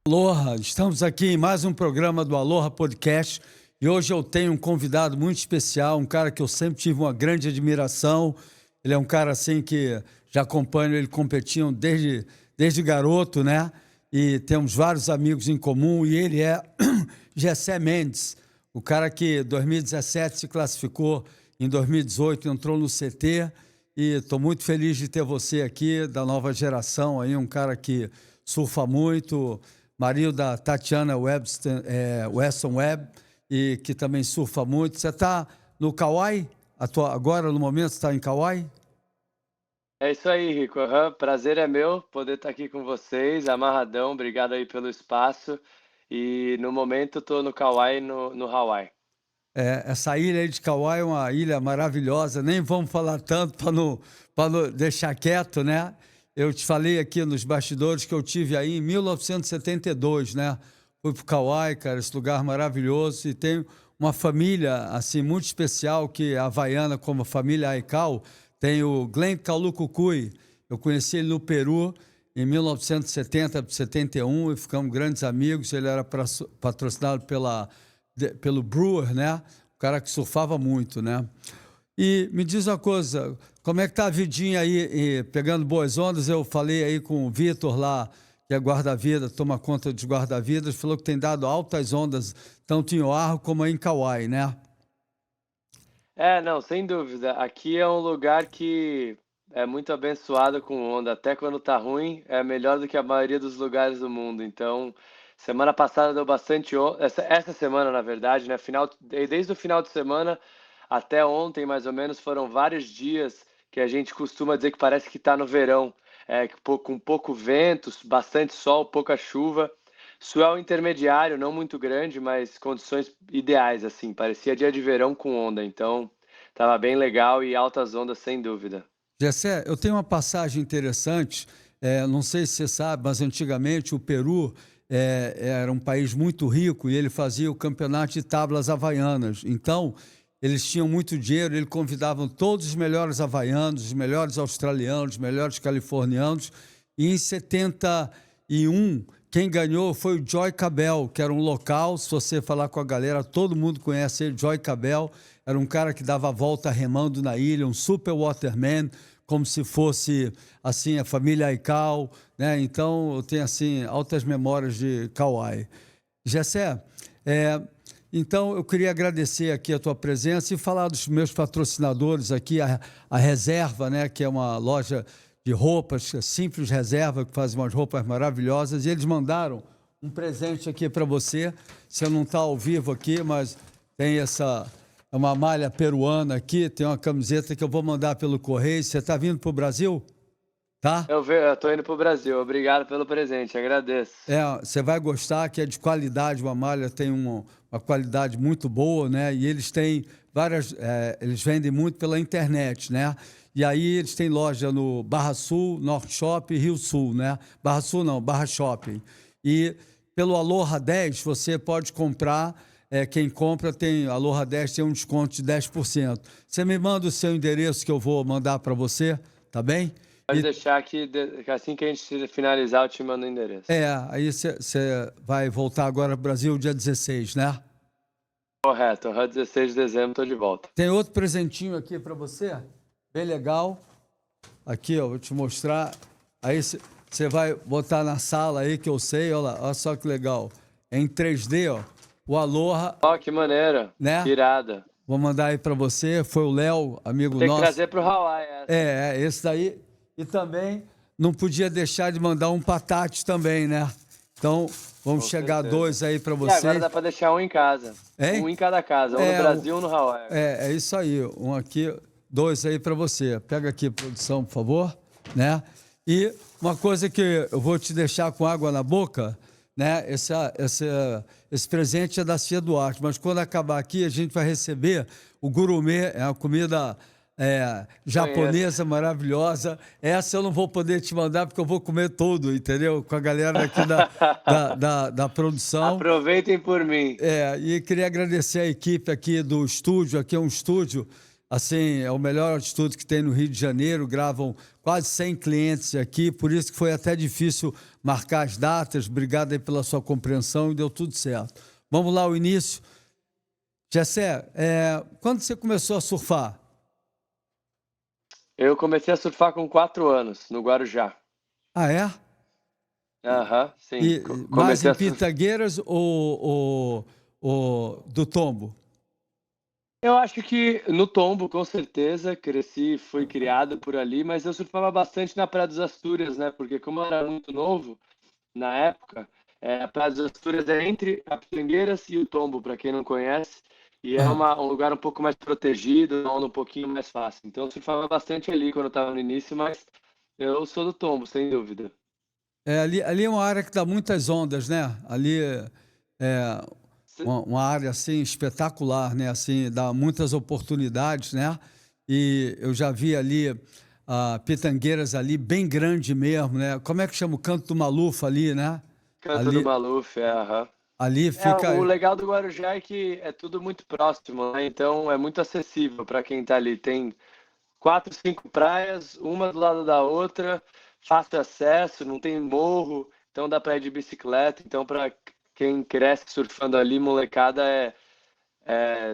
Aloha, estamos aqui em mais um programa do Aloha Podcast e hoje eu tenho um convidado muito especial, um cara que eu sempre tive uma grande admiração. Ele é um cara assim que já acompanho ele competindo desde garoto, né? E temos vários amigos em comum e ele é Jessé Mendes, o cara que em 2017 se classificou, em 2018 entrou no CT e estou muito feliz de ter você aqui, da nova geração, aí, um cara que surfa muito, marido da Tatiana Weston Webb, e que também surfa muito. Você está no Kauai? Agora, no momento, você está em Kauai? É isso aí, Rico. Prazer é meu poder estar aqui com vocês, amarradão. Obrigado aí pelo espaço. E no momento estou no Kauai, no Hawaii. Essa ilha aí de Kauai é uma ilha maravilhosa, nem vamos falar tanto para não deixar quieto, né? Eu te falei aqui nos bastidores que eu tive aí em 1972, né? Fui para o Kauai, cara, esse lugar maravilhoso, e tenho uma família assim muito especial que é havaiana, como a família Aikau. Tem o Glenn Kalucucuy, eu conheci ele no Peru em 1970, 71, e ficamos grandes amigos. Ele era patrocinado pelo Brewer, né? O cara que surfava muito, né? E me diz uma coisa, como é que tá a vidinha aí, pegando boas ondas? Eu falei aí com o Vitor lá, que é guarda-vida, toma conta dos guarda-vidas, falou que tem dado altas ondas, tanto em Oahu como aí em Kauai, né? Não, sem dúvida. Aqui é um lugar que é muito abençoado com onda. Até quando tá ruim, é melhor do que a maioria dos lugares do mundo. Então, semana passada deu bastante onda. Essa semana, na verdade, né? Desde o final de semana até ontem, mais ou menos, foram vários dias que a gente costuma dizer que parece que tá no verão. Com pouco vento, bastante sol, pouca chuva. Swell intermediário, não muito grande, mas condições ideais, assim. Parecia dia de verão com onda, então tava bem legal e altas ondas, sem dúvida. Gessé, eu tenho uma passagem interessante, não sei se você sabe, mas antigamente o Peru era um país muito rico e ele fazia o campeonato de tábuas havaianas. Então, eles tinham muito dinheiro, eles convidavam todos os melhores havaianos, os melhores australianos, os melhores californianos, e em 71, quem ganhou foi o Joy Cabell, que era um local. Se você falar com a galera, todo mundo conhece ele. Joy Cabell era um cara que dava a volta remando na ilha, um super waterman, como se fosse assim a família Aikau, né? Então eu tenho assim altas memórias de Kauai. Gessé, então eu queria agradecer aqui a tua presença e falar dos meus patrocinadores aqui, a Reserva, né? Que é uma loja de roupas, Simples Reserva, que faz umas roupas maravilhosas, e eles mandaram um presente aqui para você. Você não está ao vivo aqui, mas tem uma malha peruana aqui, tem uma camiseta que eu vou mandar pelo correio. Você está vindo para o Brasil? Tá? Eu tô indo pro Brasil, obrigado pelo presente, agradeço. Você vai gostar, que é de qualidade, uma malha tem uma qualidade muito boa, né? E eles têm eles vendem muito pela internet, né? E aí eles têm loja no Barra Sul, Norte Shopping, Rio Sul, né? Barra Sul não, Barra Shopping. E pelo Aloha 10 você pode comprar, quem compra tem, Aloha 10 tem um desconto de 10%. Você me manda o seu endereço que eu vou mandar para você, tá bem? Pode deixar que assim que a gente finalizar eu te mando o endereço. Aí você vai voltar agora para o Brasil dia 16, né? Correto, 16 de dezembro tô de volta. Tem outro presentinho aqui para você, bem legal. Aqui, ó, vou te mostrar. Aí você vai botar na sala aí, que eu sei, olha só que legal. É em 3D, ó. O Aloha, Ó, que maneiro, né? irada. Vou mandar aí para você. Foi o Léo, amigo Tem que nosso. trazer pro Hawaii essa. Esse daí. E também não podia deixar de mandar um patate também, né? Então, vamos Com chegar certeza. dois aí para E vocês. agora dá para deixar um em casa. Hein? Um em cada casa, um no Brasil, um no Hawaii. É isso aí. Um aqui, dois aí para você. Pega aqui, produção, por favor, né? E uma coisa que eu vou te deixar com água na boca, né? Esse presente é da Cia Duarte, mas quando acabar aqui, a gente vai receber o gourmet, é uma comida japonesa maravilhosa. Essa eu não vou poder te mandar porque eu vou comer tudo, entendeu? Com a galera aqui da produção. Aproveitem por mim. E queria agradecer a equipe aqui do estúdio. Aqui é um estúdio assim, é o melhor estúdio que tem no Rio de Janeiro, gravam quase 100 clientes aqui, por isso que foi até difícil marcar as datas. Obrigado aí pela sua compreensão e deu tudo certo. Vamos lá, o início. Gessé, quando você começou a surfar? Eu comecei a surfar com 4 anos, no Guarujá. Ah, é? Aham, sim. E mais Comecei em a surfar. Pitangueiras ou do Tombo? Eu acho que no Tombo, com certeza, cresci, fui criado por ali, mas eu surfava bastante na Praia dos Astúrias, né? Porque como eu era muito novo, na época, a Praia dos Astúrias é entre a Pitangueiras e o Tombo, para quem não conhece, e é Ah, um lugar um pouco mais protegido, uma onda um pouquinho mais fácil. Então eu surfava bastante ali quando eu estava no início, mas eu sou do Tombo, sem dúvida. ali é uma área que dá muitas ondas, né? Ali é uma área assim espetacular, né? Assim, dá muitas oportunidades, né? E eu já vi ali Pitangueiras ali bem grande mesmo, né? Como é que chama o Canto do Maluf ali, né? Canto do Ali, Maluf, aham. ali O fica. legal do Guarujá é que é tudo muito próximo, né? Então é muito acessível para quem está ali. Tem 4, 5 praias, uma do lado da outra, fácil acesso, não tem morro, então dá para ir de bicicleta. Então, para quem cresce surfando ali, molecada,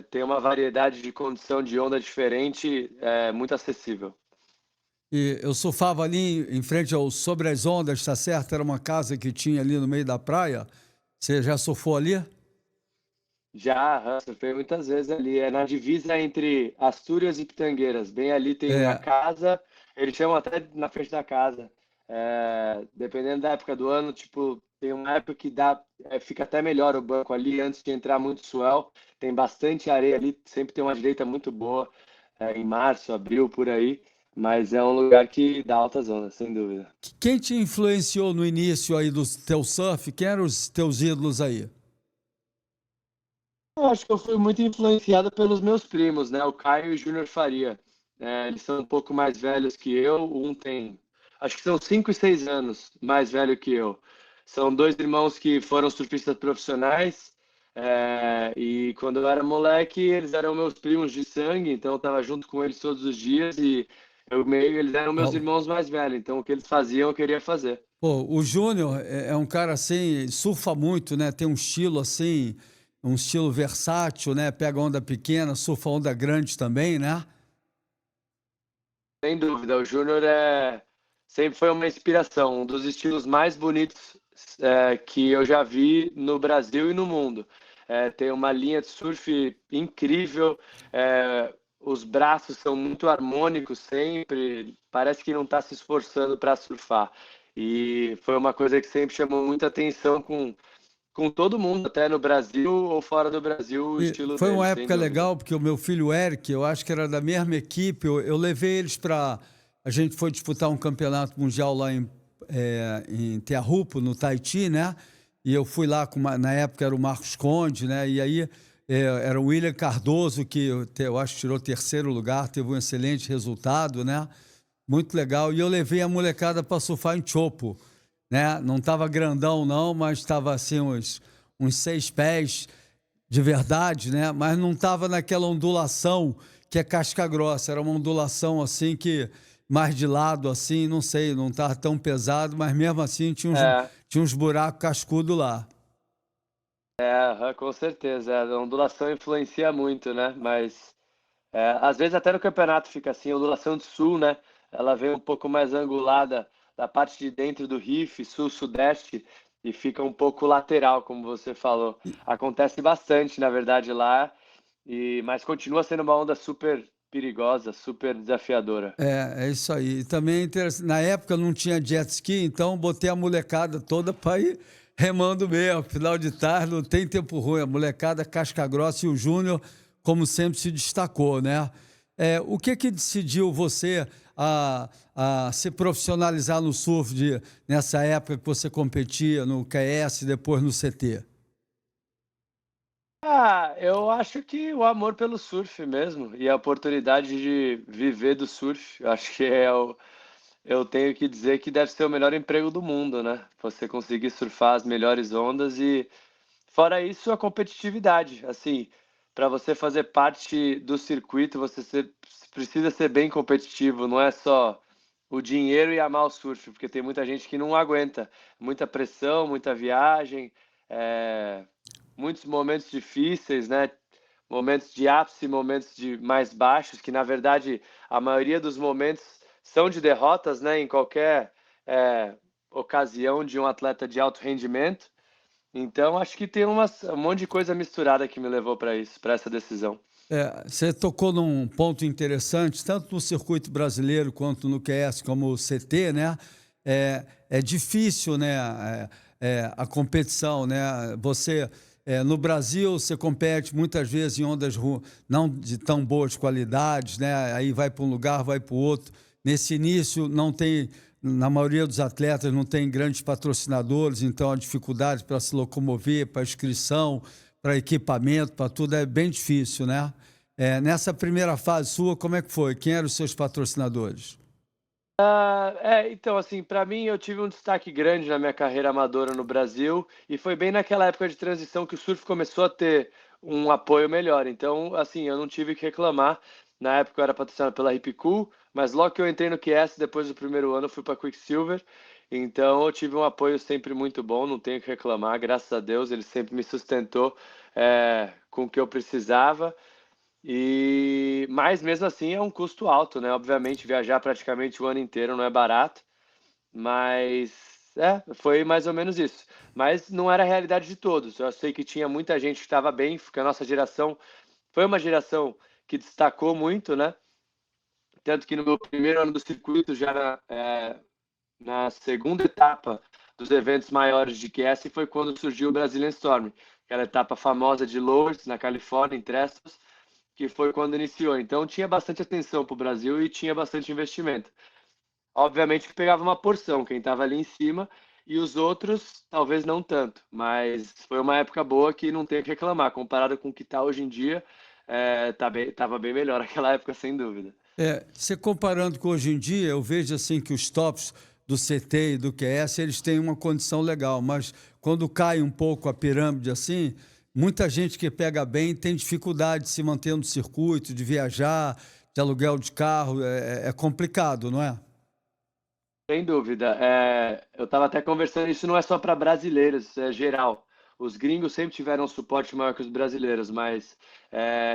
tem uma variedade de condição de onda diferente, é muito acessível. E eu surfava ali em frente ao Sobre as Ondas, tá certo? Era uma casa que tinha ali no meio da praia. Você já surfou ali? Já, surfei muitas vezes ali. É na divisa entre Astúrias e Pitangueiras. Bem ali tem a É, casa, eles chamam até na frente da casa. Dependendo da época do ano, tipo, tem uma época que fica até melhor o banco ali antes de entrar muito swell. Tem bastante areia ali, sempre tem uma direita muito boa, em março, abril, por aí. Mas é um lugar que dá altas ondas, sem dúvida. quem te influenciou no início aí do teu surf? Quem eram os teus ídolos aí? Eu acho que eu fui muito influenciado pelos meus primos, né? O Caio e o Júnior Faria. Eles são um pouco mais velhos que eu. Um tem, acho que são 5 e 6 anos mais velho que eu. São dois irmãos que foram surfistas profissionais. E quando eu era moleque, eles eram meus primos de sangue, então eu estava junto com eles todos os dias e eles eram meus Ó, irmãos mais velhos. Então o que eles faziam, eu queria fazer. pô, o Júnior é um cara assim, surfa muito, né? Tem um estilo assim, um estilo versátil, né? Pega onda pequena, surfa onda grande também, né? Sem dúvida, o Júnior sempre foi uma inspiração, um dos estilos mais bonitos que eu já vi no Brasil e no mundo. Tem uma linha de surf incrível, os braços são muito harmônicos sempre, parece que não está se esforçando para surfar. E foi uma coisa que sempre chamou muita atenção com todo mundo, até no Brasil ou fora do Brasil, o E estilo foi uma dele, sem época dúvida. legal, porque o meu filho Eric, eu acho que era da mesma equipe, eu levei eles para. A gente foi disputar um campeonato mundial lá em Teahupo, no Tahiti, né? E eu fui lá, na época era o Marcos Conde, né? E aí era o William Cardoso, que eu acho que tirou terceiro lugar, teve um excelente resultado, né? Muito legal. E eu levei a molecada para surfar em Chopo, né? Não estava grandão, não, mas estava assim, uns 6 pés de verdade, né? Mas não estava naquela ondulação que é casca grossa, era uma ondulação assim que mais de lado assim, não sei, não estava tão pesado, mas mesmo assim É, tinha uns buracos cascudos lá. aham, com certeza. A ondulação influencia muito, né? Mas às vezes até no campeonato fica assim, a ondulação do sul, né? Ela vem um pouco mais angulada da parte de dentro do Riff, sul-sudeste, e fica um pouco lateral, como você falou. Acontece bastante, na verdade, lá, mas continua sendo uma onda super perigosa, super desafiadora. É isso aí. E também é interessante, na época não tinha jet ski, então botei a molecada toda para ir remando mesmo. Final de tarde não tem tempo ruim. A molecada casca grossa e o Júnior, como sempre, se destacou, né? O que que decidiu você a se profissionalizar no surf nessa época que você competia no QS e depois no CT? Eu acho que o amor pelo surf mesmo, e a oportunidade de viver do surf, eu acho que eu tenho que dizer que deve ser o melhor emprego do mundo, né? Você conseguir surfar as melhores ondas e, fora isso, a competitividade. Assim, para você fazer parte do circuito, precisa ser bem competitivo, não é só o dinheiro e amar o surf, porque tem muita gente que não aguenta. Muita pressão, muita viagem, muitos momentos difíceis, né? Momentos de ápice, momentos de mais baixos, que na verdade a maioria dos momentos são de derrotas, né? Em qualquer ocasião de um atleta de alto rendimento. Então acho que tem um monte de coisa misturada que me levou para isso, para essa decisão. Você tocou num ponto interessante, tanto no circuito brasileiro quanto no QS, como o CT, né? É difícil, né? A competição, né? No Brasil, você compete muitas vezes em ondas não de tão boas qualidades, né? Aí vai para um lugar, vai para o outro. Nesse início, não tem, na maioria dos atletas, não tem grandes patrocinadores, então a dificuldade para se locomover, para inscrição, para equipamento, para tudo é bem difícil, né? Nessa primeira fase sua, como é que foi? Quem eram os seus patrocinadores? Então, assim, para mim eu tive um destaque grande na minha carreira amadora no Brasil e foi bem naquela época de transição que o surf começou a ter um apoio melhor. Então, assim, eu não tive que reclamar. Na época eu era patrocinado pela Hip Cool, mas logo que eu entrei no QS, depois do primeiro ano, eu fui para Quicksilver. Então, eu tive um apoio sempre muito bom, não tenho que reclamar, graças a Deus, ele sempre me sustentou com o que eu precisava. Mas mesmo assim é um custo alto, né? Obviamente, viajar praticamente o ano inteiro não é barato, mas foi mais ou menos isso. Mas não era a realidade de todos. Eu sei que tinha muita gente que estava bem, porque a nossa geração foi uma geração que destacou muito, né? Tanto que no meu primeiro ano do circuito, já na segunda etapa dos eventos maiores de QS, foi quando surgiu o Brazilian Storm, aquela etapa famosa de Lourdes, na Califórnia, em Trestos, que foi quando iniciou. Então tinha bastante atenção para o Brasil e tinha bastante investimento. Obviamente que pegava uma porção, quem estava ali em cima, e os outros talvez não tanto, mas foi uma época boa que não tem o que reclamar. Comparado com o que está hoje em dia, tava bem melhor aquela época, sem dúvida. Você comparando com hoje em dia, eu vejo assim que os tops do CT e do QS, eles têm uma condição legal, mas quando cai um pouco a pirâmide assim, muita gente que pega bem tem dificuldade de se manter no circuito, de viajar, de aluguel de carro, é complicado, não é? Sem dúvida. Eu estava até conversando, isso não é só para brasileiros, é geral. Os gringos sempre tiveram um suporte maior que os brasileiros, mas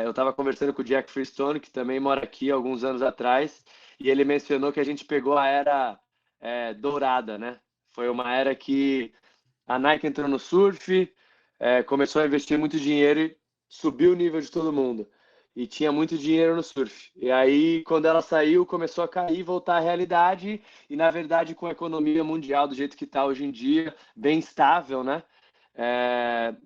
eu estava conversando com o Jack Freestone, que também mora aqui há alguns anos atrás, e ele mencionou que a gente pegou a era dourada, né? Foi uma era que a Nike entrou no surf, começou a investir muito dinheiro e subiu o nível de todo mundo. E tinha muito dinheiro no surf. E aí, quando ela saiu, começou a cair, voltar à realidade. E, na verdade, com a economia mundial do jeito que está hoje em dia, bem estável, né?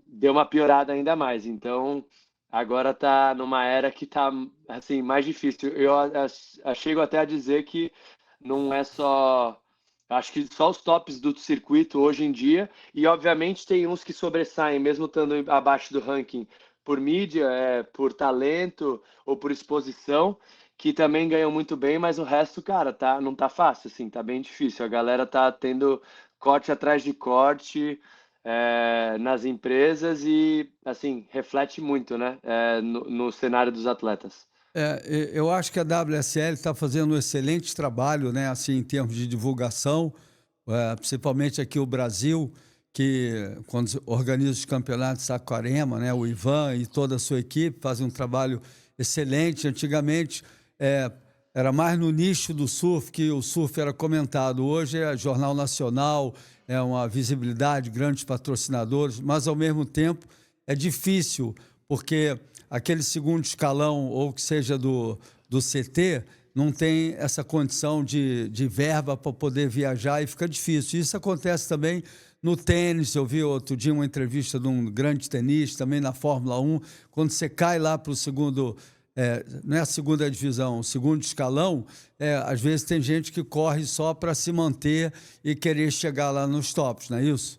Deu uma piorada ainda mais. Então, agora está numa era que está assim, mais difícil. Eu chego até a dizer que não é só. Acho que só os tops do circuito hoje em dia, e obviamente tem uns que sobressaem, mesmo estando abaixo do ranking, por mídia, por talento ou por exposição, que também ganham muito bem, mas o resto, cara, não tá fácil, assim, tá bem difícil. A galera tá tendo corte atrás de corte nas empresas e, assim, reflete muito, né, no cenário dos atletas. Eu acho que a WSL está fazendo um excelente trabalho, né, assim, em termos de divulgação, principalmente aqui o Brasil, que quando organiza os campeonatos de Saquarema, né, o Ivan e toda a sua equipe fazem um trabalho excelente. Antigamente era mais no nicho do surf que o surf era comentado. Hoje é Jornal Nacional, é uma visibilidade, grandes patrocinadores, mas ao mesmo tempo é difícil, porque aquele segundo escalão, ou que seja do CT, não tem essa condição de verba para poder viajar e fica difícil. Isso acontece também no tênis. Eu vi outro dia uma entrevista de um grande tenista, também na Fórmula 1. Quando você cai lá para o segundo, não é a segunda divisão, o segundo escalão, às vezes tem gente que corre só para se manter e querer chegar lá nos tops, não é isso?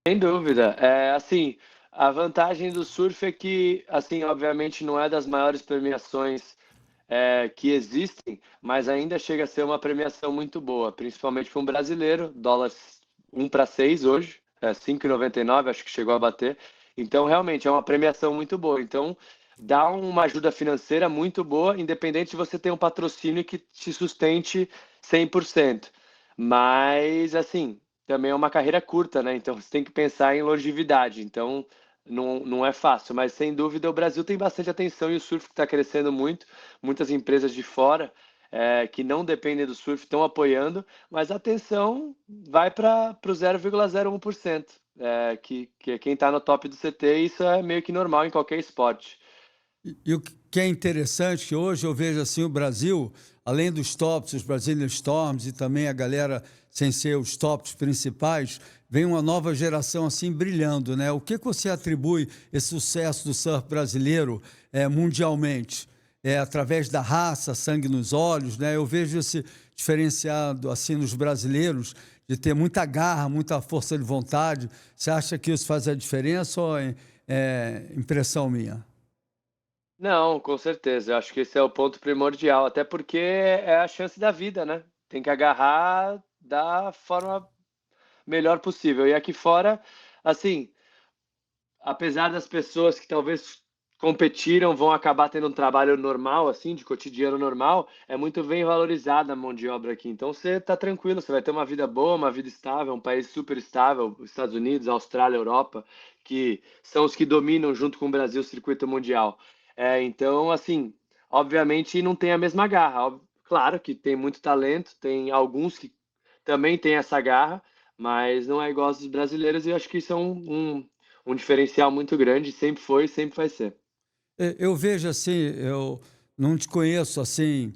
Sem dúvida. Assim, a vantagem do surf é que, assim, obviamente não é das maiores premiações que existem, mas ainda chega a ser uma premiação muito boa, principalmente para um brasileiro, dólar 1 para 6 hoje, 5,99, acho que chegou a bater. Então, realmente, é uma premiação muito boa. Então, dá uma ajuda financeira muito boa, independente de você ter um patrocínio que te sustente 100%. Mas, assim, também é uma carreira curta, né? Então, você tem que pensar em longevidade. Então, não é fácil. Mas, sem dúvida, o Brasil tem bastante atenção e o surf está crescendo muito. Muitas empresas de fora, que não dependem do surf estão apoiando, mas a atenção vai para o 0,01%, que é quem está no top do CT, e isso é meio que normal em qualquer esporte. E o que é interessante, que hoje eu vejo assim o Brasil, além dos tops, os Brazilian Storms e também a galera sem ser os tops principais, vem uma nova geração assim brilhando, né? O que você atribui esse sucesso do surf brasileiro mundialmente? É através da raça, sangue nos olhos, né? Eu vejo esse diferenciado assim nos brasileiros de ter muita garra, muita força de vontade. Você acha que isso faz a diferença ou é impressão minha? Não, com certeza. Eu acho que esse é o ponto primordial, até porque é a chance da vida, né? Tem que agarrar da forma melhor possível. E aqui fora, assim, apesar das pessoas que talvez competiram vão acabar tendo um trabalho normal, assim, de cotidiano normal, é muito bem valorizada a mão de obra aqui. Então você está tranquilo, você vai ter uma vida boa, uma vida estável, um país super estável, os Estados Unidos, Austrália, Europa, que são os que dominam junto com o Brasil o circuito mundial. Então, assim, obviamente não tem a mesma garra. Claro que tem muito talento, tem alguns que também têm essa garra, mas não é igual aos dos brasileiros, e eu acho que isso é um diferencial muito grande, sempre foi e sempre vai ser. Eu vejo assim, eu não te conheço assim,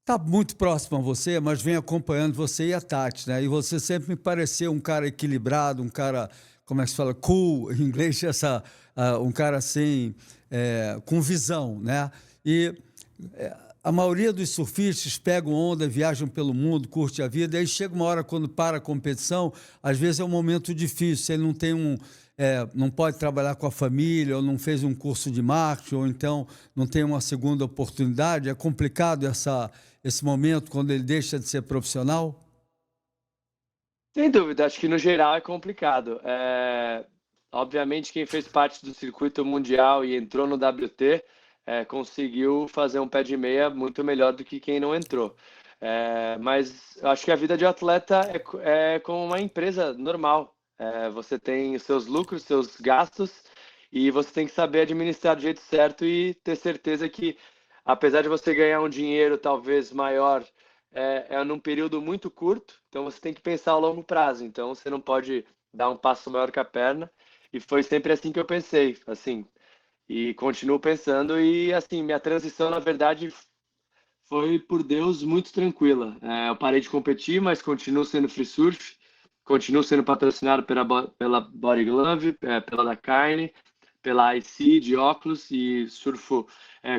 tá muito próximo a você, mas venho acompanhando você e a Tati, né? E você sempre me pareceu um cara equilibrado, um cara, como é que se fala, cool, em inglês, um cara assim, com visão, né? E a maioria dos surfistas pegam onda, viajam pelo mundo, curte a vida, e aí chega uma hora quando para a competição, às vezes é um momento difícil, ele não tem não pode trabalhar com a família, ou não fez um curso de marketing, ou então não tem uma segunda oportunidade. É complicado esse momento quando ele deixa de ser profissional? Sem dúvida, acho que no geral é complicado. Obviamente, quem fez parte do circuito mundial e entrou no WT, conseguiu fazer um pé de meia muito melhor do que quem não entrou. Mas eu acho que a vida de atleta é como uma empresa normal. Você tem os seus lucros, seus gastos, e você tem que saber administrar do jeito certo e ter certeza que, apesar de você ganhar um dinheiro talvez maior num período muito curto, então você tem que pensar a longo prazo. Então você não pode dar um passo maior que a perna. E foi sempre assim que eu pensei, assim, e continuo pensando. E assim, minha transição, na verdade, foi por Deus muito tranquila. Eu parei de competir, mas continuo sendo free surf, continuo sendo patrocinado pela Body Glove, pela Dakine, pela IC de óculos e surfo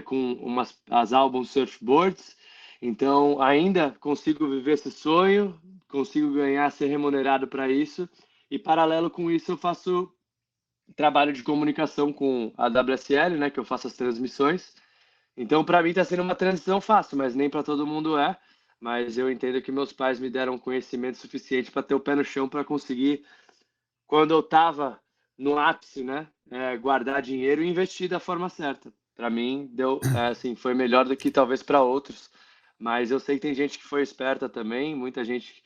com as Album Surfboards. Então, ainda consigo viver esse sonho, consigo ganhar, ser remunerado para isso. E, paralelo com isso, eu faço trabalho de comunicação com a WSL, né, que eu faço as transmissões. Então, para mim, está sendo uma transição fácil, mas nem para todo mundo é. Mas eu entendo que meus pais me deram conhecimento suficiente para ter o pé no chão para conseguir, quando eu estava no ápice, né, guardar dinheiro e investir da forma certa. Para mim, deu, assim, foi melhor do que talvez para outros. Mas eu sei que tem gente que foi esperta também, muita gente,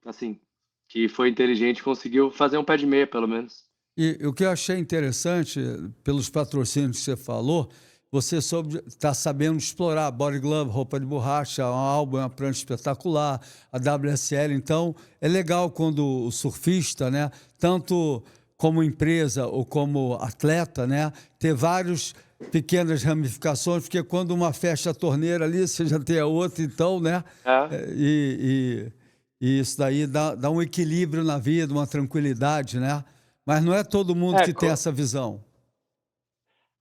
assim, que foi inteligente, conseguiu fazer um pé de meia, pelo menos. E o que eu achei interessante, pelos patrocínios que você falou, você está sabendo explorar Body Glove, roupa de borracha, um álbum, uma prancha espetacular, a WSL. Então, é legal quando o surfista, né, tanto como empresa ou como atleta, né, ter vários pequenas ramificações, porque quando uma fecha a torneira ali, você já tem a outra, então, né, É, é, e isso daí dá um equilíbrio na vida, uma tranquilidade, né? Mas não é todo mundo é, que tem essa visão.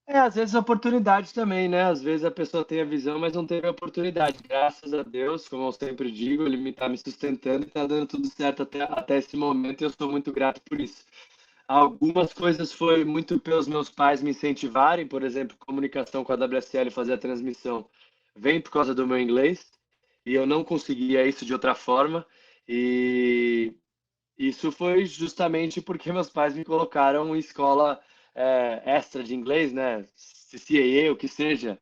às vezes oportunidade também, né? Às vezes a pessoa tem a visão, mas não teve a oportunidade. Graças a Deus, como eu sempre digo, ele está me sustentando e está dando tudo certo até esse momento e eu sou muito grato por isso. Algumas coisas foi muito pelos meus pais me incentivarem, por exemplo, comunicação com a WSL, fazer a transmissão, vem por causa do meu inglês, e eu não conseguia isso de outra forma. E Isso foi justamente porque meus pais me colocaram em escola extra de inglês, né? CCAA, o que seja,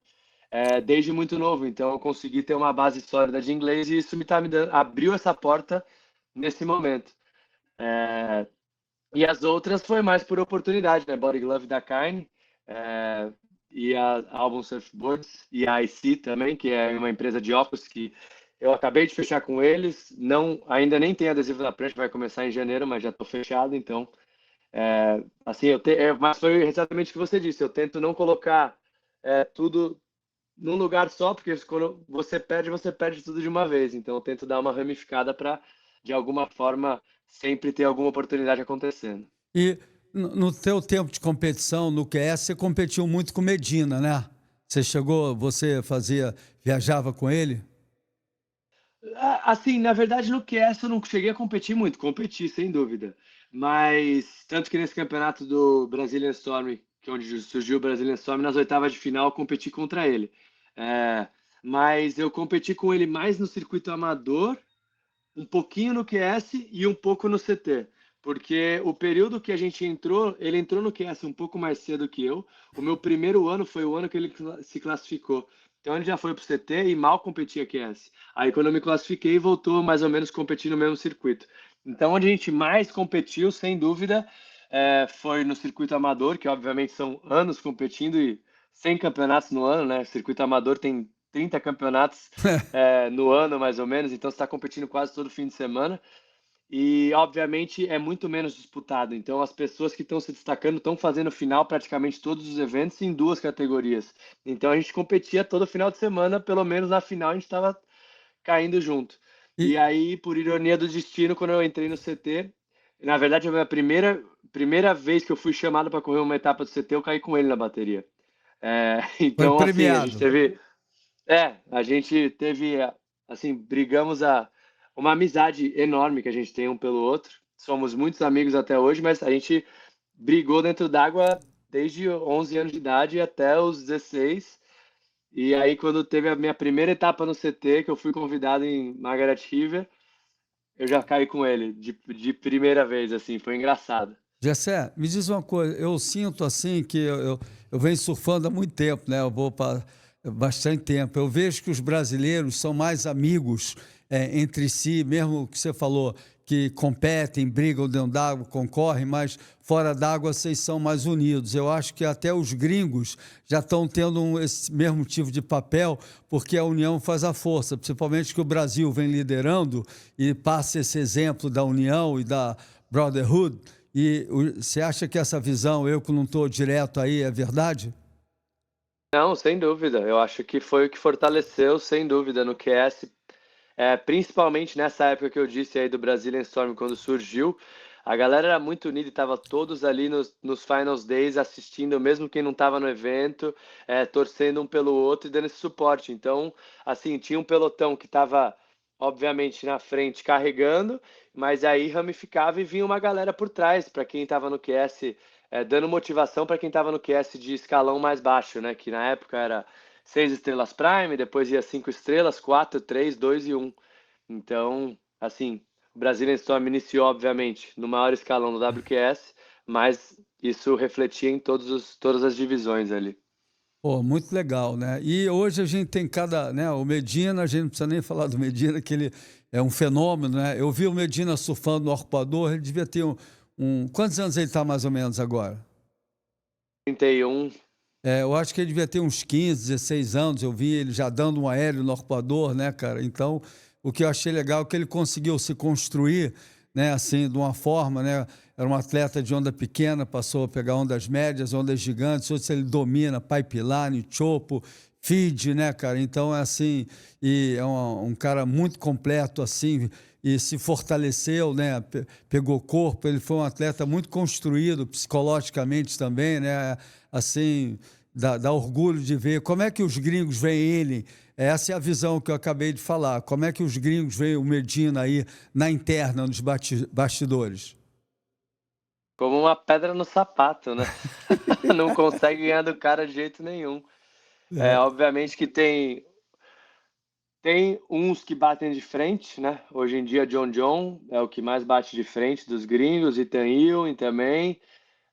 desde muito novo. Então eu consegui ter uma base sólida de inglês e isso me dando, abriu essa porta nesse momento. É, e as outras foi mais por oportunidade, né? Body Glove da Kind, é, e a Album Surfboards, e a IC também, que é uma empresa de óculos que eu acabei de fechar com eles. Não, ainda nem tem adesivo na prancha, vai começar em janeiro, mas já estou fechado, então. Assim, mas foi exatamente o que você disse. Eu tento não colocar tudo num lugar só, porque quando você perde tudo de uma vez. Então, eu tento dar uma ramificada para, de alguma forma, sempre ter alguma oportunidade acontecendo. E no teu tempo de competição, no QS, você competiu muito com Medina, né? Você viajava com ele? Assim, na verdade, no QS eu não cheguei a competir muito, competi sem dúvida. Mas, tanto que nesse campeonato do Brazilian Storm, que é onde surgiu o Brazilian Storm, nas oitavas de final eu competi contra ele. É, mas eu competi com ele mais no circuito amador, um pouquinho no QS e um pouco no CT. Porque o período que a gente entrou, ele entrou no QS um pouco mais cedo que eu. O meu primeiro ano foi o ano que ele se classificou. Então ele já foi para o CT e mal competia QS. Aí quando eu me classifiquei, voltou mais ou menos competir no mesmo circuito. Então onde a gente mais competiu, sem dúvida, foi no circuito amador, que obviamente são anos competindo e 100 campeonatos no ano, né? O circuito amador tem 30 campeonatos no ano, mais ou menos, então você está competindo quase todo fim de semana. E, obviamente, é muito menos disputado. Então, as pessoas que estão se destacando estão fazendo final praticamente todos os eventos em duas categorias. Então, a gente competia todo final de semana, pelo menos na final a gente estava caindo junto. E E, aí, por ironia do destino, quando eu entrei no CT, na verdade, a minha primeira vez que eu fui chamado para correr uma etapa do CT, eu caí com ele na bateria. Foi Então, assim, a gente premiado. teve a gente teve, assim, uma amizade enorme que a gente tem um pelo outro. Somos muitos amigos até hoje, mas a gente brigou dentro d'água desde 11 anos de idade até os 16. E aí, quando teve a minha primeira etapa no CT, que eu fui convidado em Margaret River, eu já caí com ele de primeira vez, assim, foi engraçado. Gessé, me diz uma coisa, eu sinto assim que eu venho surfando há muito tempo, né? Eu vou para bastante tempo. Eu vejo que os brasileiros são mais amigos entre si, mesmo que você falou que competem, brigam dentro d'água, concorrem, mas fora d'água vocês são mais unidos. Eu acho que até os gringos já estão tendo esse mesmo tipo de papel, porque a união faz a força, principalmente que o Brasil vem liderando e passa esse exemplo da união e da brotherhood. Você acha que essa visão, eu que não estou direto aí, é verdade? Não, sem dúvida. Eu acho que foi o que fortaleceu, sem dúvida, no QS. Principalmente nessa época que eu disse aí do Brazilian Storm, quando surgiu, a galera era muito unida e estava todos ali nos Finals Days assistindo, mesmo quem não estava no evento, torcendo um pelo outro e dando esse suporte. Então, assim, tinha um pelotão que estava, obviamente, na frente carregando, mas aí ramificava e vinha uma galera por trás, para quem estava no QS, dando motivação para quem estava no QS de escalão mais baixo, né? Que na época era 6 estrelas Prime, depois ia 5 estrelas, 4, 3, 2 e 1. Então, assim, o Brazilian Storm iniciou, obviamente, no maior escalão do WQS, mas isso refletia em todas as divisões ali. Pô, muito legal, né? E hoje a gente tem né, o Medina, a gente não precisa nem falar do Medina, que ele é um fenômeno, né? Eu vi o Medina surfando no arpoador, ele devia ter quantos anos ele está mais ou menos agora? 31. Eu acho que ele devia ter uns 15, 16 anos. Eu vi ele já dando um aéreo no arpoador, né, cara? Então, o que eu achei legal é que ele conseguiu se construir, né, assim, de uma forma, né? Era um atleta de onda pequena, passou a pegar ondas médias, ondas gigantes. Hoje ele domina pipeline, chopo, feed, né, cara? Então, é assim, e é um cara muito completo, assim, e se fortaleceu, né? Pegou corpo. Ele foi um atleta muito construído psicologicamente também, né? Assim, dá orgulho de ver. Como é que os gringos veem ele? Essa é a visão que eu acabei de falar. Como é que os gringos veem o Medina aí na interna, nos bastidores? Como uma pedra no sapato, né? Não consegue ganhar do cara de jeito nenhum. É, Obviamente que tem. Tem uns que batem de frente, né? Hoje em dia, John John é o que mais bate de frente dos gringos, Ethan Ewing também,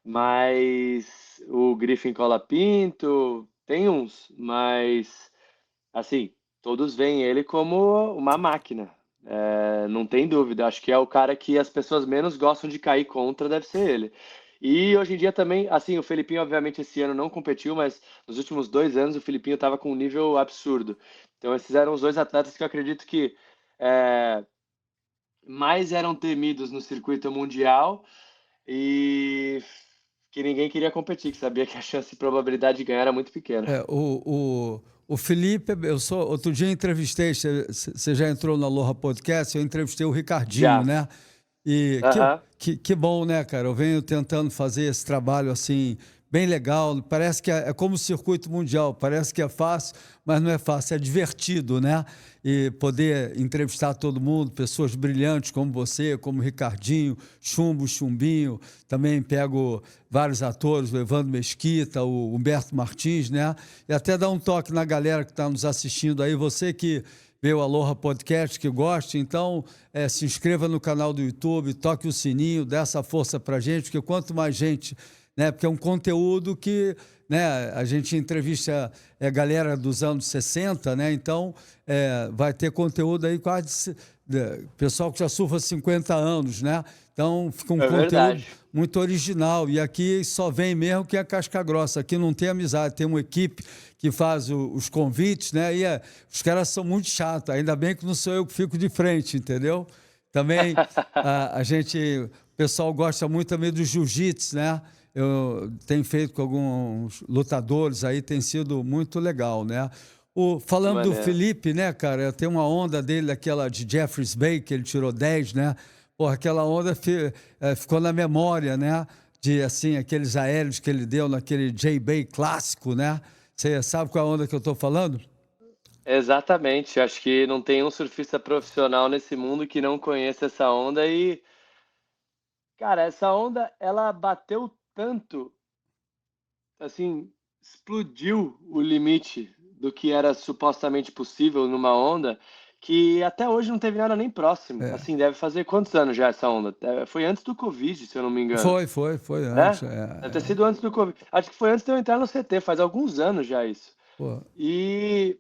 mas o Griffin Colapinto, tem uns, mas assim, todos veem ele como uma máquina. Não tem dúvida. Acho que é o cara que as pessoas menos gostam de cair contra, deve ser ele. E hoje em dia também, assim, o Felipinho, obviamente, esse ano não competiu, mas nos últimos 2 anos o Felipinho estava com um nível absurdo. Então, esses eram os dois atletas que eu acredito que é, mais eram temidos no circuito mundial e que ninguém queria competir, que sabia que a chance e probabilidade de ganhar era muito pequena. O Felipe, outro dia entrevistei, você já entrou na Aloha Podcast, eu entrevistei o Ricardinho, Já. né? E Aham. que bom, né, cara? Eu venho tentando fazer esse trabalho assim, bem legal. Parece que é como o circuito mundial, parece que é fácil, mas não é fácil, é divertido, né? E poder entrevistar todo mundo, pessoas brilhantes como você, como o Ricardinho, Chumbo, Chumbinho, também pego vários atores, o Evandro Mesquita, o Humberto Martins, né? E até dar um toque na galera que está nos assistindo aí, você que vê o Aloha Podcast, que goste, então se inscreva no canal do YouTube, toque o sininho, dê essa força para a gente, porque quanto mais gente, né, porque é um conteúdo que, né, a gente entrevista galera dos anos 60, né, então vai ter conteúdo aí quase, pessoal que já surfa há 50 anos, né, então fica um É conteúdo verdade. muito original, e aqui só vem mesmo que é casca grossa, aqui não tem amizade, tem uma equipe que faz os convites, né? E os caras são muito chatos, ainda bem que não sou eu que fico de frente, entendeu? Também o pessoal gosta muito também do jiu-jitsu, né? Eu tenho feito com alguns lutadores aí, tem sido muito legal, né? Que Falando do maneiro. Felipe, né, cara? Tem uma onda dele, aquela de Jeffries Bay, que ele tirou 10, né? Porra, aquela onda ficou na memória, né? De, assim, aqueles aéreos que ele deu naquele J-Bay clássico, né? Você sabe qual é a onda que eu estou falando? Exatamente. Acho que não tem um surfista profissional nesse mundo que não conheça essa onda e, cara, essa onda ela bateu tanto, assim, explodiu o limite do que era supostamente possível numa onda, que até hoje não teve nada nem próximo. É. Assim, deve fazer quantos anos já essa onda? Foi antes do Covid, se eu não me engano. Foi É? antes. Deve ter sido antes do Covid. Acho que foi antes de eu entrar no CT, faz alguns anos já isso. Pô, E,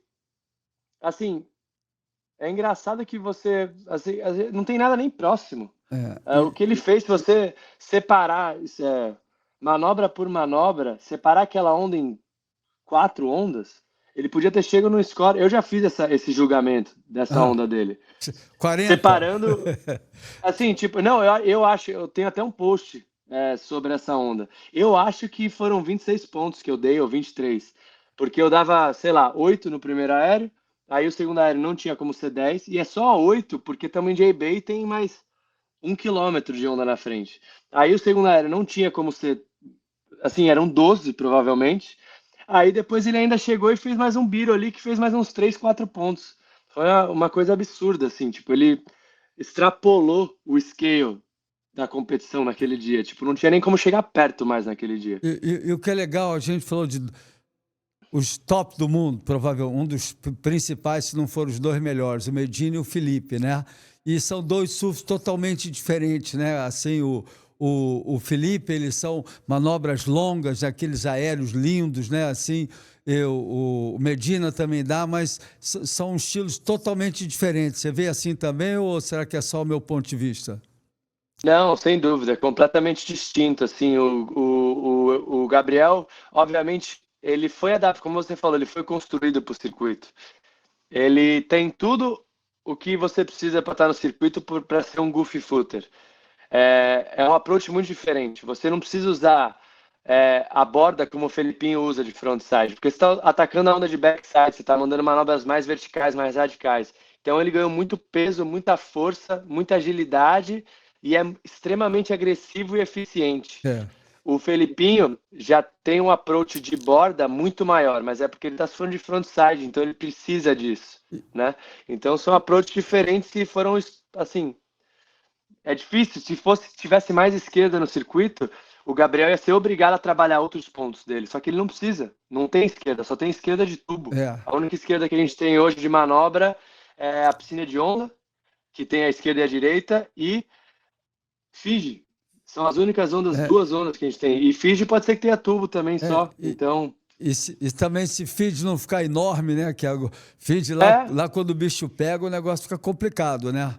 assim, é engraçado que você, assim, não tem nada nem próximo. O que ele fez, se você separar, manobra por manobra, separar aquela onda em 4 ondas, ele podia ter chegado no score. Eu já fiz esse julgamento dessa ah, onda dele. 40? Separando, assim, tipo, não, eu acho, eu tenho até um post sobre essa onda. Eu acho que foram 26 pontos que eu dei, ou 23. Porque eu dava, sei lá, 8 no primeiro aéreo, aí o segundo aéreo não tinha como ser 10, e é só 8, porque também J-Bay e tem mais 1 quilômetro de onda na frente. Aí o segundo aéreo não tinha como ser, assim, eram 12 provavelmente. Aí depois ele ainda chegou e fez mais um biro ali que fez mais uns 3, 4 pontos. Foi uma coisa absurda, assim, tipo, ele extrapolou o scale da competição naquele dia. Tipo, não tinha nem como chegar perto mais naquele dia. E o que é legal, a gente falou de os top do mundo, provavelmente um dos principais, se não for os dois melhores, o Medina e o Felipe, né? E são dois surfs totalmente diferentes, né? Assim, o Felipe, eles são manobras longas, aqueles aéreos lindos, né? Assim, o Medina também dá, mas são estilos totalmente diferentes. Você vê assim também ou será que é só o meu ponto de vista? Não, sem dúvida, é completamente distinto, assim, o Gabriel, obviamente, ele foi adaptado, como você falou, ele foi construído para o circuito. Ele tem tudo o que você precisa para estar no circuito para ser um goofy footer. É um approach muito diferente. Você não precisa usar a borda como o Felipinho usa de frontside, porque você está atacando a onda de backside, você está mandando manobras mais verticais, mais radicais. Então ele ganhou muito peso, muita força, muita agilidade e é extremamente agressivo e eficiente. É. O Felipinho já tem um approach de borda muito maior, mas é porque ele está surfando de frontside, então ele precisa disso, né? Então são approaches diferentes que foram, assim, é difícil. Se tivesse mais esquerda no circuito, o Gabriel ia ser obrigado a trabalhar outros pontos dele. Só que ele não precisa. Não tem esquerda, só tem esquerda de tubo. É. A única esquerda que a gente tem hoje de manobra é a piscina de onda, que tem a esquerda e a direita, e Fiji. São as únicas ondas, É, 2 ondas que a gente tem. E Fiji pode ser que tenha tubo também é, só. Então, e também se feed não ficar enorme, né? Que feed é, lá quando o bicho pega, o negócio fica complicado, né?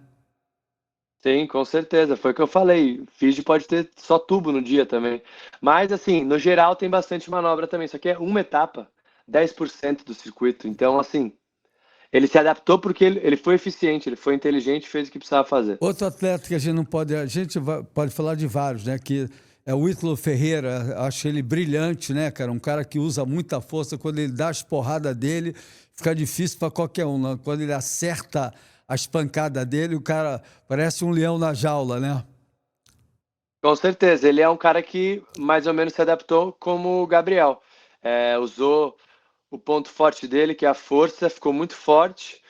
sim, com certeza. Foi o que eu falei. Fiji pode ter só tubo no dia também. Mas, assim, no geral tem bastante manobra também. Isso aqui é uma etapa, 10% do circuito. Então, assim, ele se adaptou porque ele foi eficiente, ele foi inteligente e fez o que precisava fazer. Outro atleta que a gente não pode, pode falar de vários, né? Que é o Ítalo Ferreira, acho ele brilhante, né, cara? Um cara que usa muita força, quando ele dá as porradas dele, fica difícil para qualquer um, né? Quando ele acerta as pancadas dele, o cara parece um leão na jaula, né? Com certeza, ele é um cara que mais ou menos se adaptou como o Gabriel. Usou o ponto forte dele, que é a força, ficou muito forte,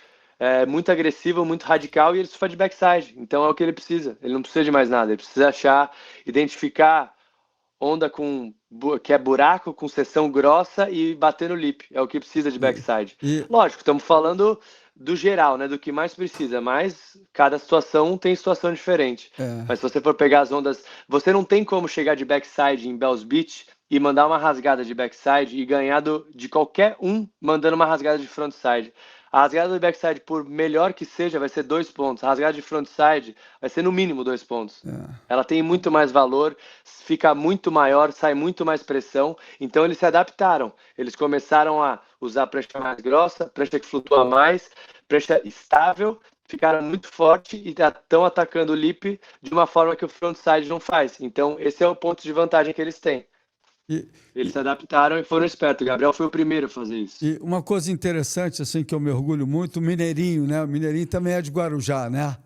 muito agressivo, muito radical, e ele só faz de backside. Então é o que ele precisa. Ele não precisa de mais nada. Ele precisa achar, identificar onda que é buraco com seção grossa e bater no lip. É o que precisa de E, backside. e- Lógico, estamos falando do geral, né? Do que mais precisa, mas cada situação tem situação diferente. é, Mas se você for pegar as ondas, você não tem como chegar de backside em Bells Beach e mandar uma rasgada de backside e ganhar de qualquer um mandando uma rasgada de frontside. A rasgada do backside, por melhor que seja, vai ser 2 pontos. A rasgada de frontside vai ser no mínimo 2 pontos. é. Ela tem muito mais valor, fica muito maior, sai muito mais pressão. Então eles se adaptaram. Eles começaram a usar prancha mais grossa, prancha que flutua mais, prancha estável, ficaram muito forte e estão atacando o lip de uma forma que o frontside não faz. Então esse é o ponto de vantagem que eles têm. E, Eles e- se adaptaram e foram espertos. O Gabriel foi o primeiro a fazer isso. e uma coisa interessante, assim, que eu me orgulho muito, o Mineirinho, né? O Mineirinho também é de Guarujá, né?